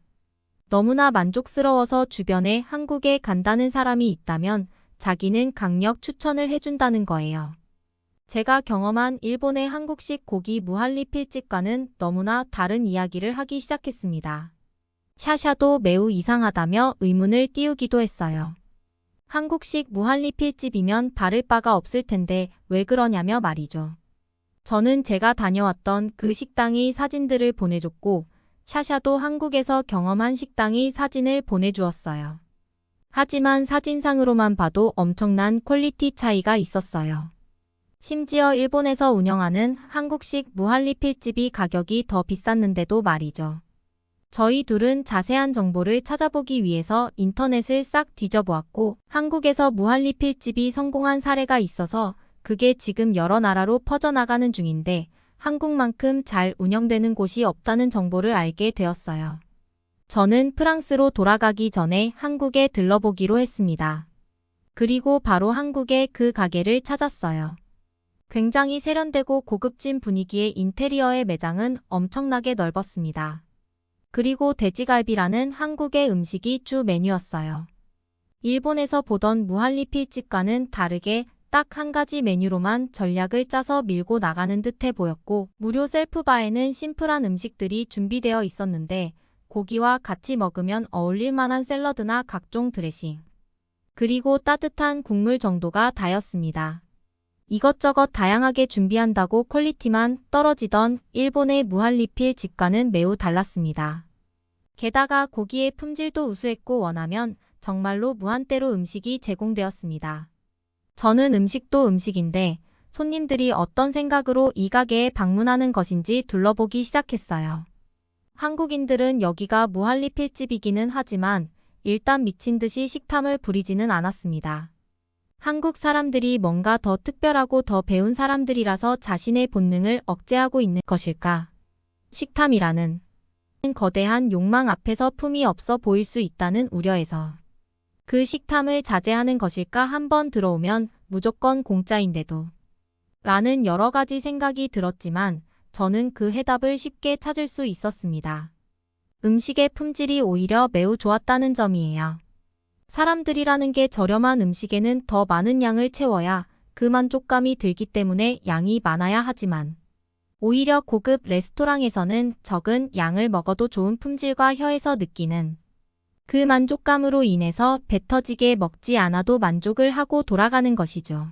[SPEAKER 3] 너무나 만족스러워서 주변에 한국에 간다는 사람이 있다면 자기는 강력 추천을 해준다는 거예요. 제가 경험한 일본의 한국식 고기 무한리필집과는 너무나 다른 이야기를 하기 시작했습니다. 샤샤도 매우 이상하다며 의문을 띄우기도 했어요. 한국식 무한리필집이면 바를 바가 없을 텐데 왜 그러냐며 말이죠. 저는 제가 다녀왔던 그 식당의 사진들을 보내줬고 샤샤도 한국에서 경험한 식당의 사진을 보내주었어요. 하지만 사진상으로만 봐도 엄청난 퀄리티 차이가 있었어요. 심지어 일본에서 운영하는 한국식 무한리필집이 가격이 더 비쌌는데도 말이죠. 저희 둘은 자세한 정보를 찾아보기 위해서 인터넷을 싹 뒤져보았고 한국에서 무한리필집이 성공한 사례가 있어서 그게 지금 여러 나라로 퍼져나가는 중인데 한국만큼 잘 운영되는 곳이 없다는 정보를 알게 되었어요. 저는 프랑스로 돌아가기 전에 한국에 들러보기로 했습니다. 그리고 바로 한국에 그 가게를 찾았어요. 굉장히 세련되고 고급진 분위기의 인테리어의 매장은 엄청나게 넓었습니다. 그리고 돼지갈비라는 한국의 음식이 주 메뉴였어요. 일본에서 보던 무한리필집과는 다르게 딱 한 가지 메뉴로만 전략을 짜서 밀고 나가는 듯해 보였고, 무료 셀프바에는 심플한 음식들이 준비되어 있었는데 고기와 같이 먹으면 어울릴 만한 샐러드나 각종 드레싱, 그리고 따뜻한 국물 정도가 다였습니다. 이것저것 다양하게 준비한다고 퀄리티만 떨어지던 일본의 무한리필 집과는 매우 달랐습니다. 게다가 고기의 품질도 우수했고 원하면 정말로 무한대로 음식이 제공되었습니다. 저는 음식도 음식인데 손님들이 어떤 생각으로 이 가게에 방문하는 것인지 둘러보기 시작했어요. 한국인들은 여기가 무한리필집이기는 하지만 일단 미친 듯이 식탐을 부리지는 않았습니다. 한국 사람들이 뭔가 더 특별하고 더 배운 사람들이라서 자신의 본능을 억제하고 있는 것일까? 식탐이라는 거대한 욕망 앞에서 품이 없어 보일 수 있다는 우려에서 그 식탐을 자제하는 것일까? 한번 들어오면 무조건 공짜인데도 라는 여러 가지 생각이 들었지만 저는 그 해답을 쉽게 찾을 수 있었습니다. 음식의 품질이 오히려 매우 좋았다는 점이에요. 사람들이라는 게 저렴한 음식에는 더 많은 양을 채워야 그 만족감이 들기 때문에 양이 많아야 하지만 오히려 고급 레스토랑에서는 적은 양을 먹어도 좋은 품질과 혀에서 느끼는 그 만족감으로 인해서 배 터지게 먹지 않아도 만족을 하고 돌아가는 것이죠.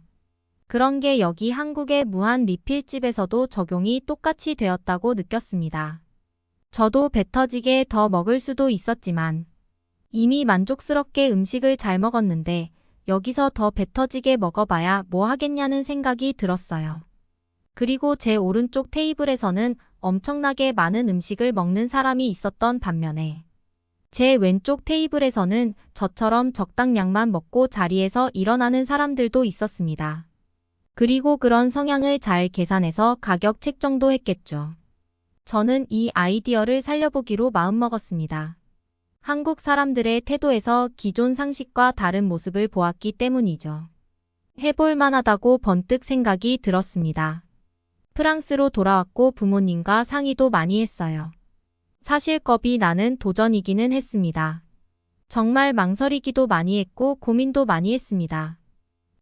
[SPEAKER 3] 그런 게 여기 한국의 무한 리필집에서도 적용이 똑같이 되었다고 느꼈습니다. 저도 배 터지게 더 먹을 수도 있었지만 이미 만족스럽게 음식을 잘 먹었는데 여기서 더 배 터지게 먹어봐야 뭐 하겠냐는 생각이 들었어요. 그리고 제 오른쪽 테이블에서는 엄청나게 많은 음식을 먹는 사람이 있었던 반면에 제 왼쪽 테이블에서는 저처럼 적당량만 먹고 자리에서 일어나는 사람들도 있었습니다. 그리고 그런 성향을 잘 계산해서 가격 책정도 했겠죠. 저는 이 아이디어를 살려보기로 마음먹었습니다. 한국 사람들의 태도에서 기존 상식과 다른 모습을 보았기 때문이죠. 해볼 만하다고 번뜩 생각이 들었습니다. 프랑스로 돌아왔고 부모님과 상의도 많이 했어요. 사실 겁이 나는 도전이기는 했습니다. 정말 망설이기도 많이 했고 고민도 많이 했습니다.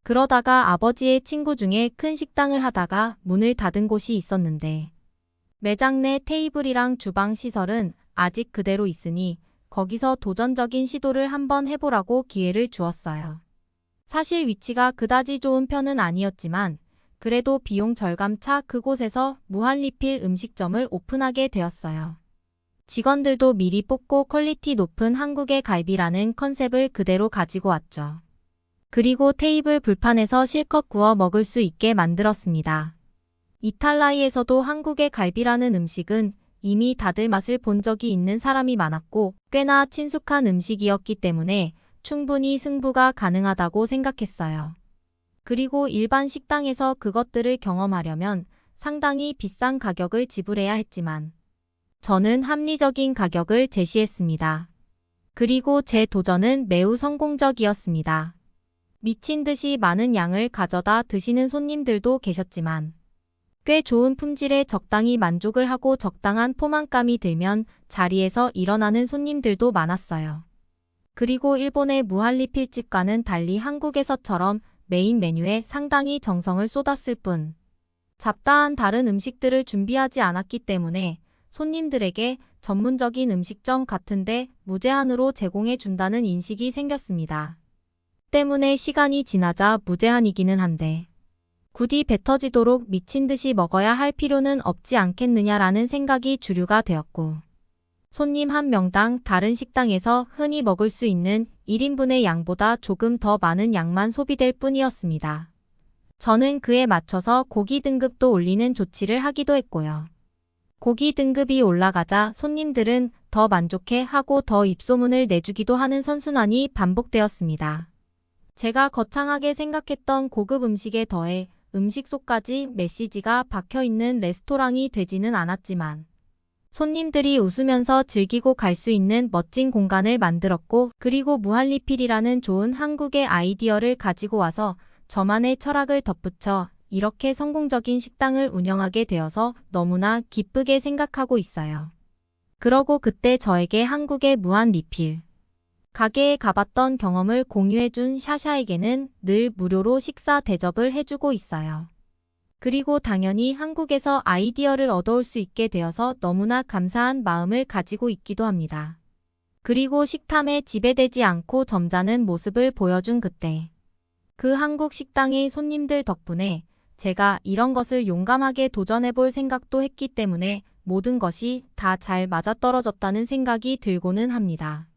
[SPEAKER 3] 그러다가 아버지의 친구 중에 큰 식당을 하다가 문을 닫은 곳이 있었는데 매장 내 테이블이랑 주방 시설은 아직 그대로 있으니 거기서 도전적인 시도를 한번 해보라고 기회를 주었어요. 사실 위치가 그다지 좋은 편은 아니었지만 그래도 비용 절감차 그곳에서 무한리필 음식점을 오픈하게 되었어요. 직원들도 미리 뽑고 퀄리티 높은 한국의 갈비라는 컨셉을 그대로 가지고 왔죠. 그리고 테이블 불판에서 실컷 구워 먹을 수 있게 만들었습니다. 이탈라이에서도 한국의 갈비라는 음식은 이미 다들 맛을 본 적이 있는 사람이 많았고 꽤나 친숙한 음식이었기 때문에 충분히 승부가 가능하다고 생각했어요. 그리고 일반 식당에서 그것들을 경험하려면 상당히 비싼 가격을 지불해야 했지만 저는 합리적인 가격을 제시했습니다. 그리고 제 도전은 매우 성공적이었습니다. 미친 듯이 많은 양을 가져다 드시는 손님들도 계셨지만 꽤 좋은 품질에 적당히 만족을 하고 적당한 포만감이 들면 자리에서 일어나는 손님들도 많았어요. 그리고 일본의 무한리필집과는 달리 한국에서처럼 메인 메뉴에 상당히 정성을 쏟았을 뿐 잡다한 다른 음식들을 준비하지 않았기 때문에 손님들에게 전문적인 음식점 같은데 무제한으로 제공해 준다는 인식이 생겼습니다. 때문에 시간이 지나자 무제한이기는 한데 굳이 배 터지도록 미친 듯이 먹어야 할 필요는 없지 않겠느냐라는 생각이 주류가 되었고 손님 한 명당 다른 식당에서 흔히 먹을 수 있는 1인분의 양보다 조금 더 많은 양만 소비될 뿐이었습니다. 저는 그에 맞춰서 고기 등급도 올리는 조치를 하기도 했고요. 고기 등급이 올라가자 손님들은 더 만족해 하고 더 입소문을 내주기도 하는 선순환이 반복되었습니다. 제가 거창하게 생각했던 고급 음식에 더해 음식 속까지 메시지가 박혀있는 레스토랑이 되지는 않았지만 손님들이 웃으면서 즐기고 갈 수 있는 멋진 공간을 만들었고 그리고 무한리필이라는 좋은 한국의 아이디어를 가지고 와서 저만의 철학을 덧붙여 이렇게 성공적인 식당을 운영하게 되어서 너무나 기쁘게 생각하고 있어요. 그러고 그때 저에게 한국의 무한 리필 가게에 가봤던 경험을 공유해준 샤샤에게는 늘 무료로 식사 대접을 해주고 있어요. 그리고 당연히 한국에서 아이디어를 얻어올 수 있게 되어서 너무나 감사한 마음을 가지고 있기도 합니다. 그리고 식탐에 지배되지 않고 점잖은 모습을 보여준 그때. 그 한국 식당의 손님들 덕분에 제가 이런 것을 용감하게 도전해볼 생각도 했기 때문에 모든 것이 다 잘 맞아떨어졌다는 생각이 들고는 합니다.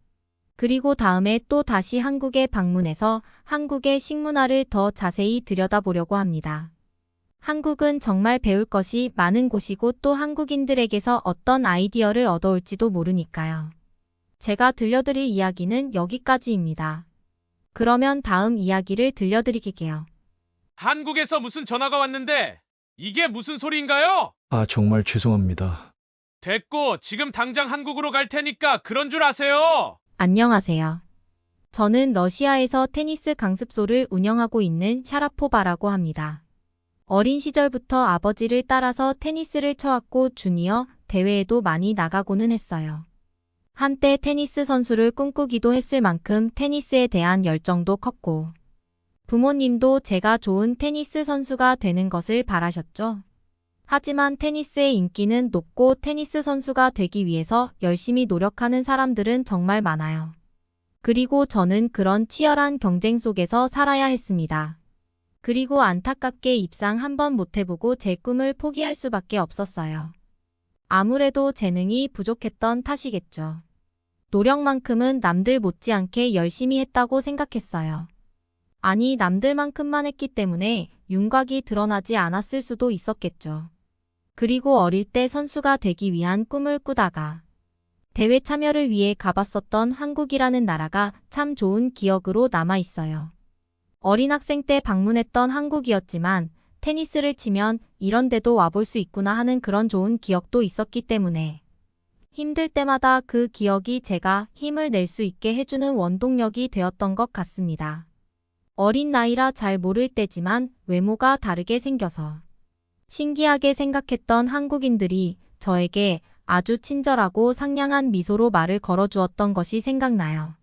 [SPEAKER 3] 그리고 다음에 또 다시 한국에 방문해서 한국의 식문화를 더 자세히 들여다보려고 합니다. 한국은 정말 배울 것이 많은 곳이고 또 한국인들에게서 어떤 아이디어를 얻어올지도 모르니까요. 제가 들려드릴 이야기는 여기까지입니다. 그러면 다음 이야기를 들려드릴게요.
[SPEAKER 5] 한국에서 무슨 전화가 왔는데 이게 무슨 소리인가요?
[SPEAKER 6] 아, 정말 죄송합니다.
[SPEAKER 5] 됐고 지금 당장 한국으로 갈 테니까 그런 줄 아세요.
[SPEAKER 3] 안녕하세요. 저는 러시아에서 테니스 강습소를 운영하고 있는 샤라포바라고 합니다. 어린 시절부터 아버지를 따라서 테니스를 쳐왔고 주니어 대회에도 많이 나가고는 했어요. 한때 테니스 선수를 꿈꾸기도 했을 만큼 테니스에 대한 열정도 컸고 부모님도 제가 좋은 테니스 선수가 되는 것을 바라셨죠. 하지만 테니스의 인기는 높고 테니스 선수가 되기 위해서 열심히 노력하는 사람들은 정말 많아요. 그리고 저는 그런 치열한 경쟁 속에서 살아야 했습니다. 그리고 안타깝게 입상 한번 못 해보고 제 꿈을 포기할 수밖에 없었어요. 아무래도 재능이 부족했던 탓이겠죠. 노력만큼은 남들 못지않게 열심히 했다고 생각했어요. 아니, 남들만큼만 했기 때문에 윤곽이 드러나지 않았을 수도 있었겠죠. 그리고 어릴 때 선수가 되기 위한 꿈을 꾸다가 대회 참여를 위해 가봤었던 한국이라는 나라가 참 좋은 기억으로 남아 있어요. 어린 학생 때 방문했던 한국이었지만 테니스를 치면 이런 데도 와볼 수 있구나 하는 그런 좋은 기억도 있었기 때문에 힘들 때마다 그 기억이 제가 힘을 낼 수 있게 해주는 원동력이 되었던 것 같습니다. 어린 나이라 잘 모를 때지만 외모가 다르게 생겨서 신기하게 생각했던 한국인들이 저에게 아주 친절하고 상냥한 미소로 말을 걸어주었던 것이 생각나요.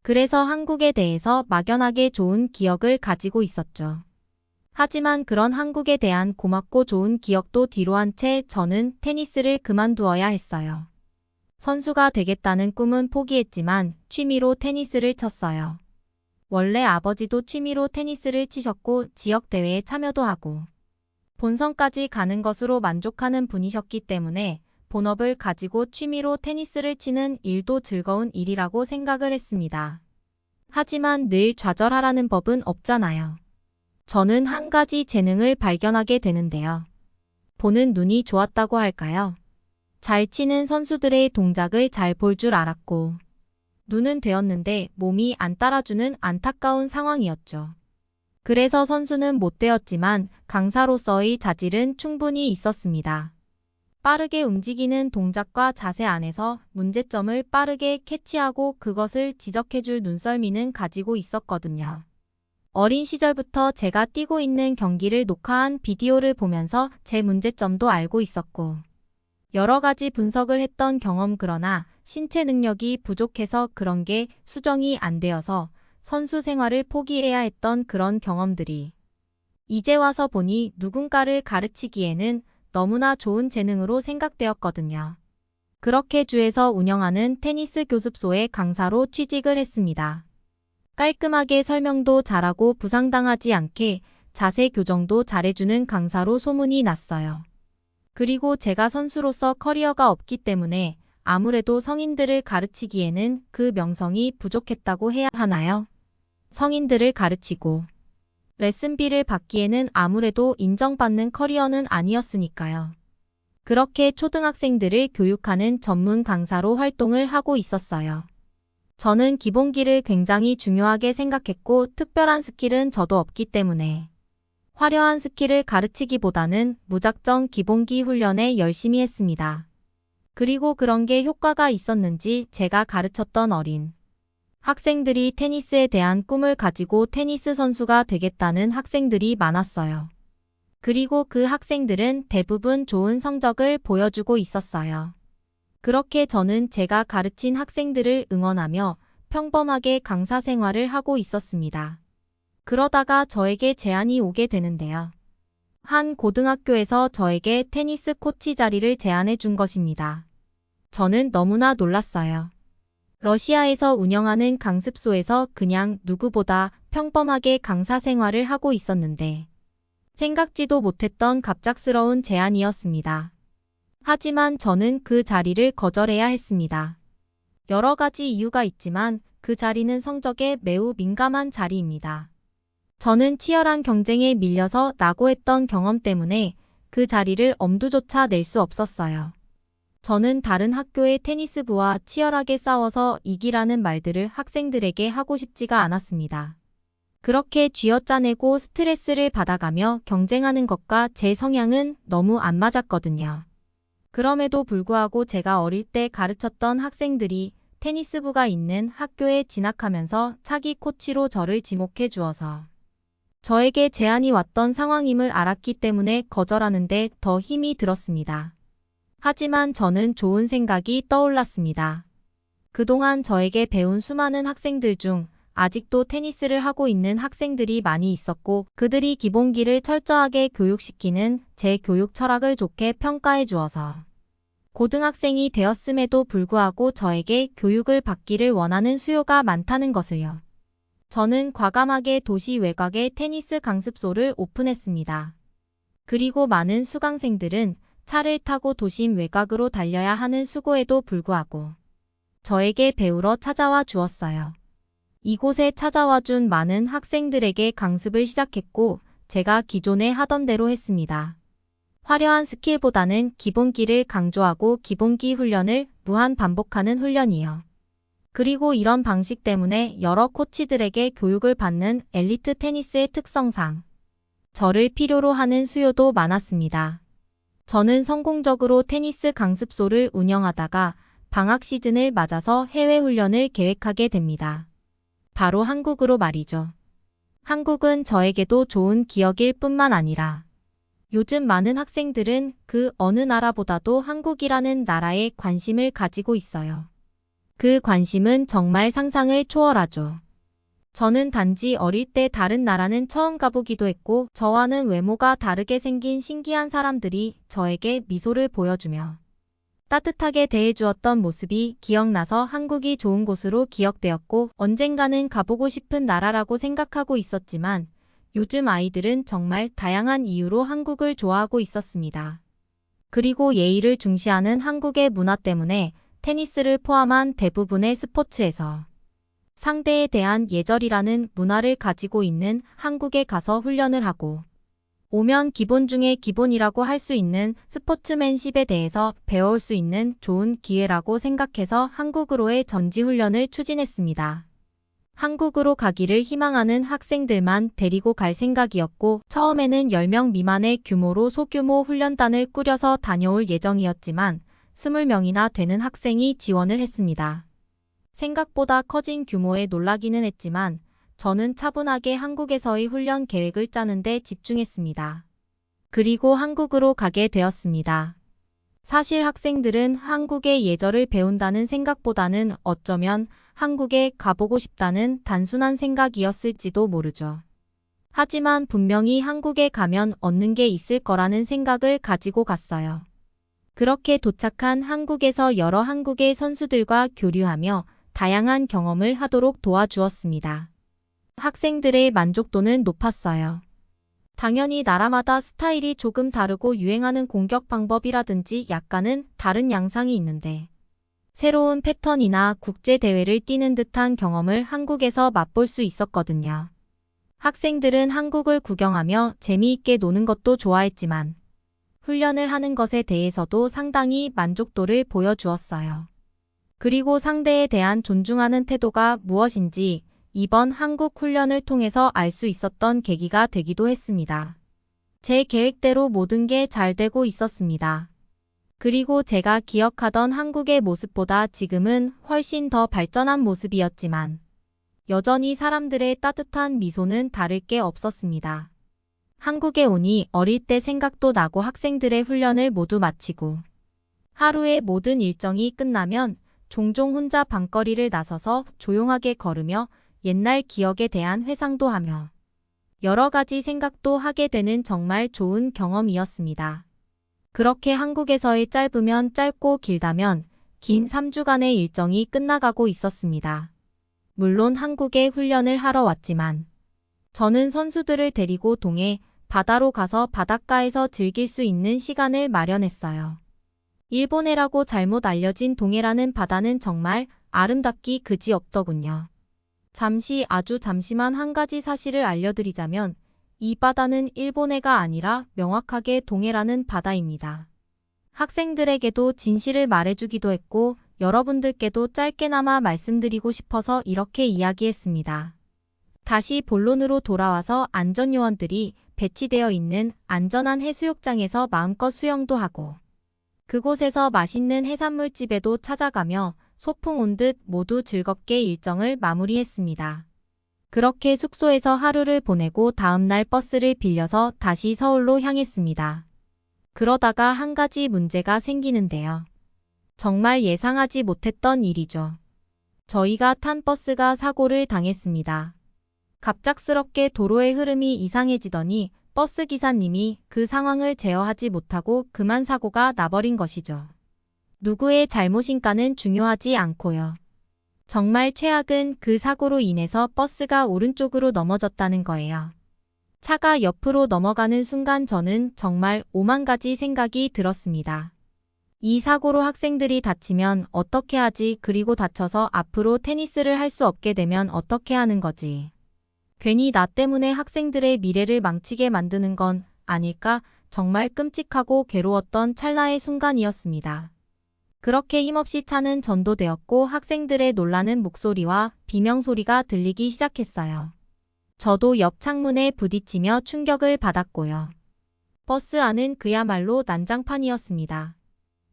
[SPEAKER 3] 그래서 한국에 대해서 막연하게 좋은 기억을 가지고 있었죠. 하지만 그런 한국에 대한 고맙고 좋은 기억도 뒤로 한 채 저는 테니스를 그만두어야 했어요. 선수가 되겠다는 꿈은 포기했지만 취미로 테니스를 쳤어요. 원래 아버지도 취미로 테니스를 치셨고 지역 대회에 참여도 하고 본선까지 가는 것으로 만족하는 분이셨기 때문에 본업을 가지고 취미로 테니스를 치는 일도 즐거운 일이라고 생각을 했습니다. 하지만 늘 좌절하라는 법은 없잖아요. 저는 한 가지 재능을 발견하게 되는데요. 보는 눈이 좋았다고 할까요? 잘 치는 선수들의 동작을 잘 볼 줄 알았고 눈은 되었는데 몸이 안 따라주는 안타까운 상황이었죠. 그래서 선수는 못 되었지만 강사로서의 자질은 충분히 있었습니다. 빠르게 움직이는 동작과 자세 안에서 문제점을 빠르게 캐치하고 그것을 지적해줄 눈썰미는 가지고 있었거든요. 어린 시절부터 제가 뛰고 있는 경기를 녹화한 비디오를 보면서 제 문제점도 알고 있었고 여러 가지 분석을 했던 경험 그러나 신체 능력이 부족해서 그런 게 수정이 안 되어서 선수 생활을 포기해야 했던 그런 경험들이 이제 와서 보니 누군가를 가르치기에는 너무나 좋은 재능으로 생각되었거든요. 그렇게 주에서 운영하는 테니스 교습소의 강사로 취직을 했습니다. 깔끔하게 설명도 잘하고 부상당하지 않게 자세 교정도 잘해주는 강사로 소문이 났어요. 그리고 제가 선수로서 커리어가 없기 때문에 아무래도 성인들을 가르치기에는 그 명성이 부족했다고 해야 하나요? 성인들을 가르치고 레슨비를 받기에는 아무래도 인정받는 커리어는 아니었으니까요. 그렇게 초등학생들을 교육하는 전문 강사로 활동을 하고 있었어요. 저는 기본기를 굉장히 중요하게 생각했고 특별한 스킬은 저도 없기 때문에 화려한 스킬을 가르치기보다는 무작정 기본기 훈련에 열심히 했습니다. 그리고 그런 게 효과가 있었는지 제가 가르쳤던 어린 학생들이 테니스에 대한 꿈을 가지고 테니스 선수가 되겠다는 학생들이 많았어요. 그리고 그 학생들은 대부분 좋은 성적을 보여주고 있었어요. 그렇게 저는 제가 가르친 학생들을 응원하며 평범하게 강사 생활을 하고 있었습니다. 그러다가 저에게 제안이 오게 되는데요. 한 고등학교에서 저에게 테니스 코치 자리를 제안해 준 것입니다. 저는 너무나 놀랐어요. 러시아에서 운영하는 강습소에서 그냥 누구보다 평범하게 강사 생활을 하고 있었는데 생각지도 못했던 갑작스러운 제안이었습니다. 하지만 저는 그 자리를 거절해야 했습니다. 여러 가지 이유가 있지만 그 자리는 성적에 매우 민감한 자리입니다. 저는 치열한 경쟁에 밀려서 낙오했던 경험 때문에 그 자리를 엄두조차 낼 수 없었어요. 저는 다른 학교의 테니스부와 치열하게 싸워서 이기라는 말들을 학생들에게 하고 싶지가 않았습니다. 그렇게 쥐어짜내고 스트레스를 받아가며 경쟁하는 것과 제 성향은 너무 안 맞았거든요. 그럼에도 불구하고 제가 어릴 때 가르쳤던 학생들이 테니스부가 있는 학교에 진학하면서 차기 코치로 저를 지목해 주어서 저에게 제안이 왔던 상황임을 알았기 때문에 거절하는데 더 힘이 들었습니다. 하지만 저는 좋은 생각이 떠올랐습니다. 그동안 저에게 배운 수많은 학생들 중 아직도 테니스를 하고 있는 학생들이 많이 있었고 그들이 기본기를 철저하게 교육시키는 제 교육 철학을 좋게 평가해 주어서 고등학생이 되었음에도 불구하고 저에게 교육을 받기를 원하는 수요가 많다는 것을요. 저는 과감하게 도시 외곽에 테니스 강습소를 오픈했습니다. 그리고 많은 수강생들은 차를 타고 도심 외곽으로 달려야 하는 수고에도 불구하고 저에게 배우러 찾아와 주었어요. 이곳에 찾아와 준 많은 학생들에게 강습을 시작했고 제가 기존에 하던 대로 했습니다. 화려한 스킬보다는 기본기를 강조하고 기본기 훈련을 무한 반복하는 훈련이요. 그리고 이런 방식 때문에 여러 코치들에게 교육을 받는 엘리트 테니스의 특성상 저를 필요로 하는 수요도 많았습니다. 저는 성공적으로 테니스 강습소를 운영하다가 방학 시즌을 맞아서 해외 훈련을 계획하게 됩니다. 바로 한국으로 말이죠. 한국은 저에게도 좋은 기억일 뿐만 아니라 요즘 많은 학생들은 그 어느 나라보다도 한국이라는 나라에 관심을 가지고 있어요. 그 관심은 정말 상상을 초월하죠. 저는 단지 어릴 때 다른 나라는 처음 가보기도 했고 저와는 외모가 다르게 생긴 신기한 사람들이 저에게 미소를 보여주며 따뜻하게 대해주었던 모습이 기억나서 한국이 좋은 곳으로 기억되었고 언젠가는 가보고 싶은 나라라고 생각하고 있었지만 요즘 아이들은 정말 다양한 이유로 한국을 좋아하고 있었습니다. 그리고 예의를 중시하는 한국의 문화 때문에 테니스를 포함한 대부분의 스포츠에서 상대에 대한 예절이라는 문화를 가지고 있는 한국에 가서 훈련을 하고 오면 기본 중에 기본이라고 할 수 있는 스포츠맨십에 대해서 배울 수 있는 좋은 기회라고 생각해서 한국으로의 전지훈련을 추진했습니다. 한국으로 가기를 희망하는 학생들만 데리고 갈 생각이었고 처음에는 10명 미만의 규모로 소규모 훈련단을 꾸려서 다녀올 예정이었지만 20명이나 되는 학생이 지원을 했습니다. 생각보다 커진 규모에 놀라기는 했지만 저는 차분하게 한국에서의 훈련 계획을 짜는 데 집중했습니다. 그리고 한국으로 가게 되었습니다. 사실 학생들은 한국의 예절을 배운다는 생각보다는 어쩌면 한국에 가보고 싶다는 단순한 생각이었을지도 모르죠. 하지만 분명히 한국에 가면 얻는 게 있을 거라는 생각을 가지고 갔어요. 그렇게 도착한 한국에서 여러 한국의 선수들과 교류하며 다양한 경험을 하도록 도와주었습니다. 학생들의 만족도는 높았어요. 당연히 나라마다 스타일이 조금 다르고 유행하는 공격 방법이라든지 약간은 다른 양상이 있는데 새로운 패턴이나 국제대회를 뛰는 듯한 경험을 한국에서 맛볼 수 있었거든요. 학생들은 한국을 구경하며 재미있게 노는 것도 좋아했지만 훈련을 하는 것에 대해서도 상당히 만족도를 보여주었어요. 그리고 상대에 대한 존중하는 태도가 무엇인지 이번 한국 훈련을 통해서 알 수 있었던 계기가 되기도 했습니다. 제 계획대로 모든 게 잘 되고 있었습니다. 그리고 제가 기억하던 한국의 모습보다 지금은 훨씬 더 발전한 모습이었지만 여전히 사람들의 따뜻한 미소는 다를 게 없었습니다. 한국에 오니 어릴 때 생각도 나고 학생들의 훈련을 모두 마치고 하루의 모든 일정이 끝나면 종종 혼자 밤거리를 나서서 조용하게 걸으며 옛날 기억에 대한 회상도 하며 여러 가지 생각도 하게 되는 정말 좋은 경험이었습니다. 그렇게 한국에서의 짧으면 짧고 길다면 긴 3주간의 일정이 끝나가고 있었습니다. 물론 한국에 훈련을 하러 왔지만 저는 선수들을 데리고 동해 바다로 가서 바닷가에서 즐길 수 있는 시간을 마련했어요. 일본해라고 잘못 알려진 동해라는 바다는 정말 아름답기 그지없더군요. 아주 잠시만 한 가지 사실을 알려드리자면 이 바다는 일본해가 아니라 명확하게 동해라는 바다입니다. 학생들에게도 진실을 말해주기도 했고 여러분들께도 짧게나마 말씀드리고 싶어서 이렇게 이야기했습니다. 다시 본론으로 돌아와서 안전요원들이 배치되어 있는 안전한 해수욕장에서 마음껏 수영도 하고 그곳에서 맛있는 해산물집에도 찾아가며 소풍 온 듯 모두 즐겁게 일정을 마무리했습니다. 그렇게 숙소에서 하루를 보내고 다음날 버스를 빌려서 다시 서울로 향했습니다. 그러다가 한 가지 문제가 생기는데요. 정말 예상하지 못했던 일이죠. 저희가 탄 버스가 사고를 당했습니다. 갑작스럽게 도로의 흐름이 이상해지더니 버스 기사님이 그 상황을 제어하지 못하고 그만 사고가 나버린 것이죠. 누구의 잘못인가는 중요하지 않고요. 정말 최악은 그 사고로 인해서 버스가 오른쪽으로 넘어졌다는 거예요. 차가 옆으로 넘어가는 순간 저는 정말 오만 가지 생각이 들었습니다. 이 사고로 학생들이 다치면 어떻게 하지? 그리고 다쳐서 앞으로 테니스를 할 수 없게 되면 어떻게 하는 거지? 괜히 나 때문에 학생들의 미래를 망치게 만드는 건 아닐까? 정말 끔찍하고 괴로웠던 찰나의 순간이었습니다. 그렇게 힘없이 차는 전도되었고 학생들의 놀라는 목소리와 비명소리가 들리기 시작했어요. 저도 옆 창문에 부딪히며 충격을 받았고요. 버스 안은 그야말로 난장판이었습니다.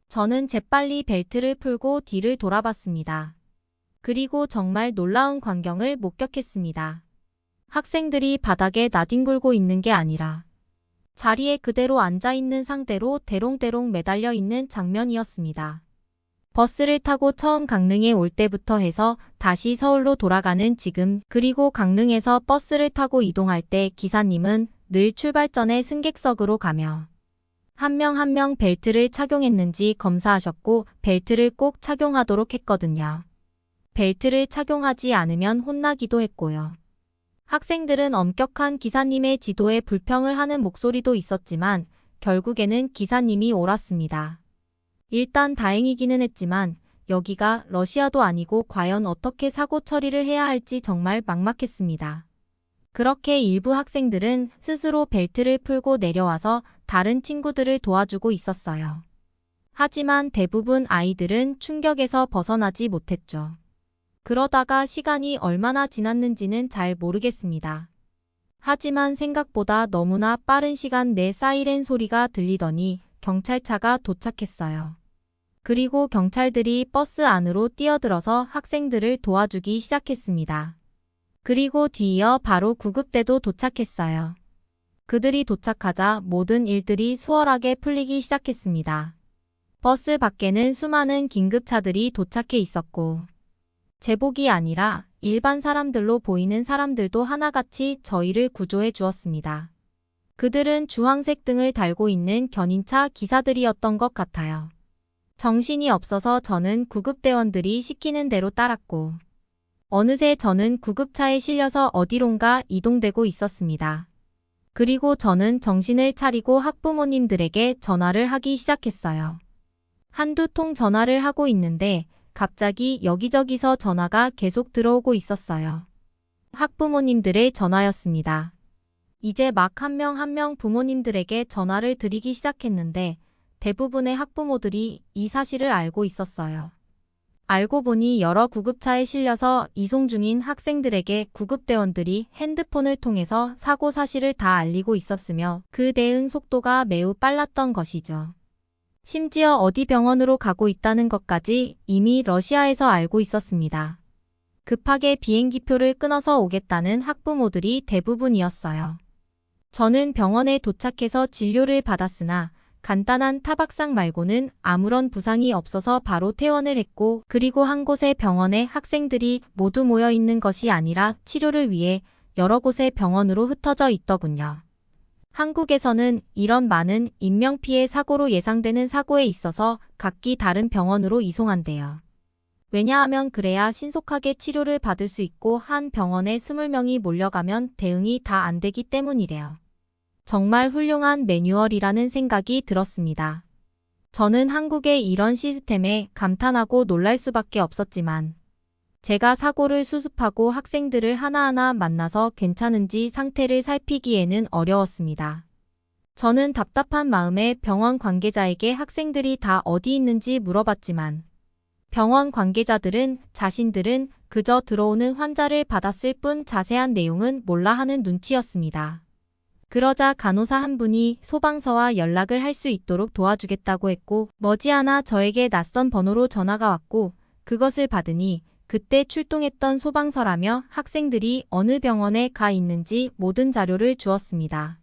[SPEAKER 3] 저는 재빨리 벨트를 풀고 뒤를 돌아봤습니다. 그리고 정말 놀라운 광경을 목격했습니다. 학생들이 바닥에 나뒹굴고 있는 게 아니라 자리에 그대로 앉아있는 상태로 대롱대롱 매달려 있는 장면이었습니다. 버스를 타고 처음 강릉에 올 때부터 해서 다시 서울로 돌아가는 지금 그리고 강릉에서 버스를 타고 이동할 때 기사님은 늘 출발 전에 승객석으로 가며 한 명 한 명 벨트를 착용했는지 검사하셨고 벨트를 꼭 착용하도록 했거든요. 벨트를 착용하지 않으면 혼나기도 했고요. 학생들은 엄격한 기사님의 지도에 불평을 하는 목소리도 있었지만 결국에는 기사님이 옳았습니다. 일단 다행이기는 했지만 여기가 러시아도 아니고 과연 어떻게 사고 처리를 해야 할지 정말 막막했습니다. 그렇게 일부 학생들은 스스로 벨트를 풀고 내려와서 다른 친구들을 도와주고 있었어요. 하지만 대부분 아이들은 충격에서 벗어나지 못했죠. 그러다가 시간이 얼마나 지났는지는 잘 모르겠습니다. 하지만 생각보다 너무나 빠른 시간 내 사이렌 소리가 들리더니 경찰차가 도착했어요. 그리고 경찰들이 버스 안으로 뛰어들어서 학생들을 도와주기 시작했습니다. 그리고 뒤이어 바로 구급대도 도착했어요. 그들이 도착하자 모든 일들이 수월하게 풀리기 시작했습니다. 버스 밖에는 수많은 긴급차들이 도착해 있었고 제복이 아니라 일반 사람들로 보이는 사람들도 하나같이 저희를 구조해 주었습니다. 그들은 주황색 등을 달고 있는 견인차 기사들이었던 것 같아요. 정신이 없어서 저는 구급대원들이 시키는 대로 따랐고 어느새 저는 구급차에 실려서 어디론가 이동되고 있었습니다. 그리고 저는 정신을 차리고 학부모님들에게 전화를 하기 시작했어요. 한두 통 전화를 하고 있는데 갑자기 여기저기서 전화가 계속 들어오고 있었어요. 학부모님들의 전화였습니다. 이제 막 한 명 한 명 부모님들에게 전화를 드리기 시작했는데 대부분의 학부모들이 이 사실을 알고 있었어요. 알고 보니 여러 구급차에 실려서 이송 중인 학생들에게 구급대원들이 핸드폰을 통해서 사고 사실을 다 알리고 있었으며 그 대응 속도가 매우 빨랐던 것이죠. 심지어 어디 병원으로 가고 있다는 것까지 이미 러시아에서 알고 있었습니다. 급하게 비행기표를 끊어서 오겠다는 학부모들이 대부분이었어요. 저는 병원에 도착해서 진료를 받았으나 간단한 타박상 말고는 아무런 부상이 없어서 바로 퇴원을 했고, 그리고 한 곳의 병원에 학생들이 모두 모여 있는 것이 아니라 치료를 위해 여러 곳의 병원으로 흩어져 있더군요. 한국에서는 이런 많은 인명피해 사고로 예상되는 사고에 있어서 각기 다른 병원으로 이송한대요. 왜냐하면 그래야 신속하게 치료를 받을 수 있고 한 병원에 20명이 몰려가면 대응이 다 안 되기 때문이래요. 정말 훌륭한 매뉴얼이라는 생각이 들었습니다. 저는 한국의 이런 시스템에 감탄하고 놀랄 수밖에 없었지만 제가 사고를 수습하고 학생들을 하나하나 만나서 괜찮은지 상태를 살피기에는 어려웠습니다. 저는 답답한 마음에 병원 관계자에게 학생들이 다 어디 있는지 물어봤지만 병원 관계자들은 자신들은 그저 들어오는 환자를 받았을 뿐 자세한 내용은 몰라 하는 눈치였습니다. 그러자 간호사 한 분이 소방서와 연락을 할 수 있도록 도와주겠다고 했고, 머지않아 저에게 낯선 번호로 전화가 왔고 그것을 받으니 그때 출동했던 소방서라며 학생들이 어느 병원에 가 있는지 모든 자료를 주었습니다.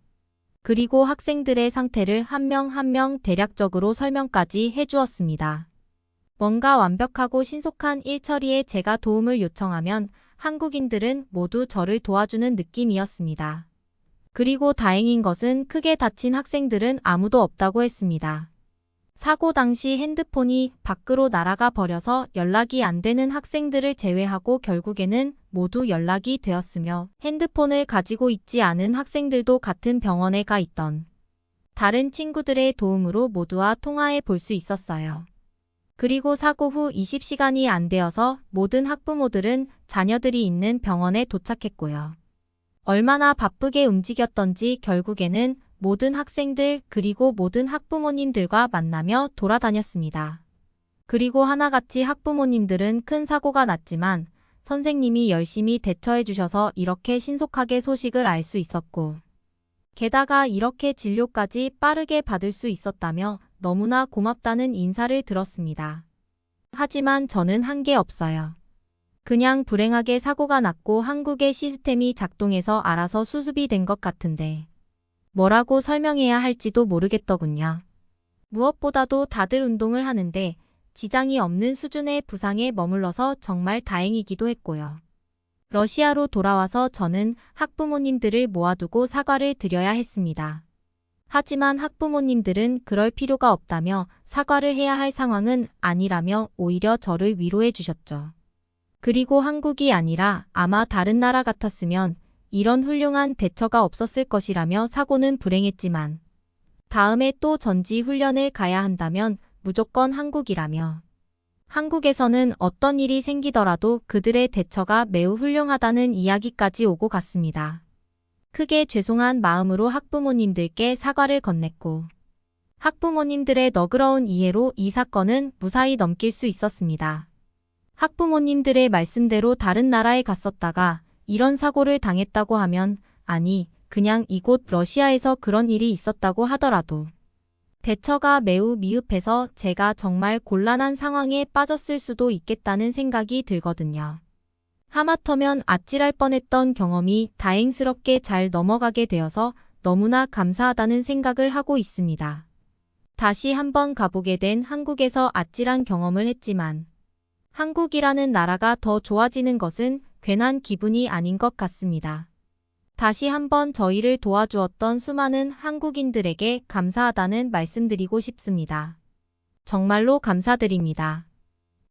[SPEAKER 3] 그리고 학생들의 상태를 한 명 한 명 대략적으로 설명까지 해주었습니다. 뭔가 완벽하고 신속한 일처리에 제가 도움을 요청하면 한국인들은 모두 저를 도와주는 느낌이었습니다. 그리고 다행인 것은 크게 다친 학생들은 아무도 없다고 했습니다. 사고 당시 핸드폰이 밖으로 날아가 버려서 연락이 안 되는 학생들을 제외하고 결국에는 모두 연락이 되었으며, 핸드폰을 가지고 있지 않은 학생들도 같은 병원에 가 있던 다른 친구들의 도움으로 모두와 통화해 볼 수 있었어요. 그리고 사고 후 20시간이 안 되어서 모든 학부모들은 자녀들이 있는 병원에 도착했고요. 얼마나 바쁘게 움직였던지 결국에는 모든 학생들 그리고 모든 학부모님들과 만나며 돌아다녔습니다. 그리고 하나같이 학부모님들은 큰 사고가 났지만 선생님이 열심히 대처해 주셔서 이렇게 신속하게 소식을 알 수 있었고, 게다가 이렇게 진료까지 빠르게 받을 수 있었다며 너무나 고맙다는 인사를 들었습니다. 하지만 저는 한 게 없어요. 그냥 불행하게 사고가 났고 한국의 시스템이 작동해서 알아서 수습이 된 것 같은데 뭐라고 설명해야 할지도 모르겠더군요. 무엇보다도 다들 운동을 하는데 지장이 없는 수준의 부상에 머물러서 정말 다행이기도 했고요. 러시아로 돌아와서 저는 학부모님들을 모아두고 사과를 드려야 했습니다. 하지만 학부모님들은 그럴 필요가 없다며 사과를 해야 할 상황은 아니라며 오히려 저를 위로해 주셨죠. 그리고 한국이 아니라 아마 다른 나라 같았으면 이런 훌륭한 대처가 없었을 것이라며 사고는 불행했지만 다음에 또 전지 훈련을 가야 한다면 무조건 한국이라며, 한국에서는 어떤 일이 생기더라도 그들의 대처가 매우 훌륭하다는 이야기까지 오고 갔습니다. 크게 죄송한 마음으로 학부모님들께 사과를 건넸고 학부모님들의 너그러운 이해로 이 사건은 무사히 넘길 수 있었습니다. 학부모님들의 말씀대로 다른 나라에 갔었다가 이런 사고를 당했다고 하면, 아니 그냥 이곳 러시아에서 그런 일이 있었다고 하더라도 대처가 매우 미흡해서 제가 정말 곤란한 상황에 빠졌을 수도 있겠다는 생각이 들거든요. 하마터면 아찔할 뻔했던 경험이 다행스럽게 잘 넘어가게 되어서 너무나 감사하다는 생각을 하고 있습니다. 다시 한번 가보게 된 한국에서 아찔한 경험을 했지만 한국이라는 나라가 더 좋아지는 것은 괜한 기분이 아닌 것 같습니다. 다시 한번 저희를 도와주었던 수많은 한국인들에게 감사하다는 말씀드리고 싶습니다. 정말로 감사드립니다.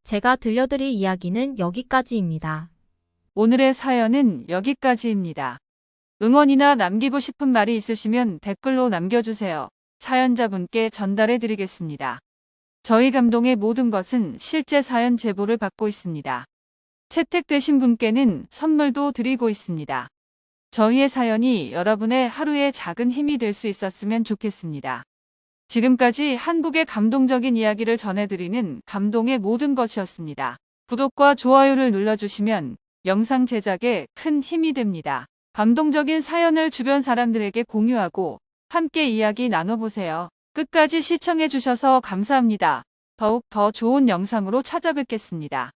[SPEAKER 3] 제가 들려드릴 이야기는 여기까지입니다.
[SPEAKER 1] 오늘의 사연은 여기까지입니다. 응원이나 남기고 싶은 말이 있으시면 댓글로 남겨주세요. 사연자분께 전달해 드리겠습니다. 저희 감동의 모든 것은 실제 사연 제보를 받고 있습니다. 채택되신 분께는 선물도 드리고 있습니다. 저희의 사연이 여러분의 하루의 작은 힘이 될 수 있었으면 좋겠습니다. 지금까지 한국의 감동적인 이야기를 전해드리는 감동의 모든 것이었습니다. 구독과 좋아요를 눌러주시면 영상 제작에 큰 힘이 됩니다. 감동적인 사연을 주변 사람들에게 공유하고 함께 이야기 나눠보세요. 끝까지 시청해주셔서 감사합니다. 더욱 더 좋은 영상으로 찾아뵙겠습니다.